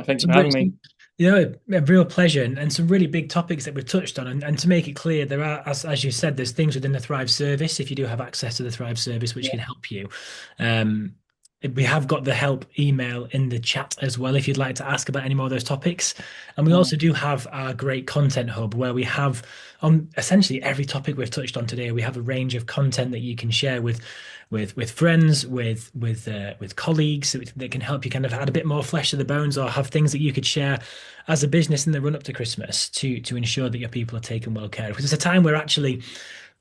Speaker 2: Thank you
Speaker 1: some,
Speaker 2: for having me.
Speaker 1: a real pleasure and some really big topics that we've touched on. And to make it clear, there are, as you said, there's things within the Thrive service, if you do have access to the Thrive service, which
Speaker 2: Yeah.
Speaker 1: can help you. Um, we have got the help email in the chat as well if you'd like to ask about any more of those topics. And we
Speaker 2: Mm,
Speaker 1: also do have our great content hub where we have on essentially every topic we've touched on today. We have a range of content that you can share with friends, with colleagues that can help you kind of add a bit more flesh to the bones, or have things that you could share as a business in the run up to Christmas to ensure that your people are taken well care of. Because it's a time where actually,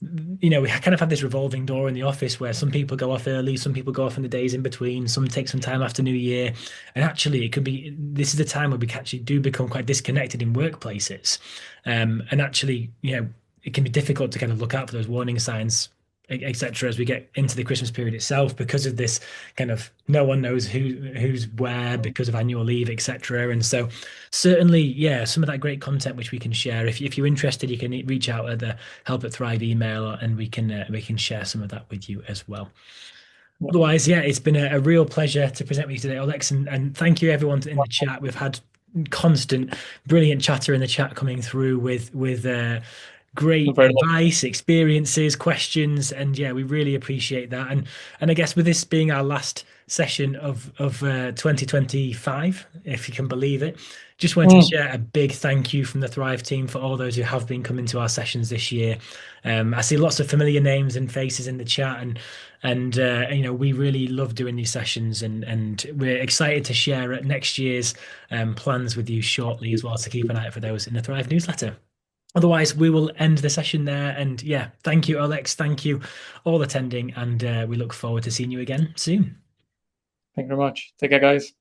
Speaker 1: we kind of have this revolving door in the office where some people go off early, some people go off in the days in between, some take some time after New Year. And actually, it could be this is the time where we actually do become quite disconnected in workplaces. And actually, it can be difficult to kind of look out for those warning signs, etc., as we get into the Christmas period itself because of this kind of no one knows who's where
Speaker 2: mm,
Speaker 1: because of annual leave, etc. And so certainly, yeah, some of that great content which we can share. If you're interested, you can reach out at the Help at Thrive email, and we can share some of that with you as well.
Speaker 2: yeah.
Speaker 1: Otherwise, yeah, it's been a real pleasure to present with you today, Alex, and thank you everyone in the chat. We've had constant, brilliant chatter in the chat coming through with
Speaker 2: I'm
Speaker 1: great
Speaker 2: very lucky.
Speaker 1: advice, experiences, questions, and yeah, we really appreciate that. And I guess with this being our last session of 2025, if you can believe it, just wanted to
Speaker 2: Mm,
Speaker 1: share a big thank you from the Thrive team for all those who have been coming to our sessions this year. I see lots of familiar names and faces in the chat, and we really love doing these sessions, and we're excited to share next year's plans with you shortly as well. So keep an eye out for those in the Thrive newsletter. Otherwise, we will end the session there. And yeah, thank you, Alex. Thank you, all attending, and we look forward to seeing you again soon.
Speaker 2: thank you very much. Take care, guys.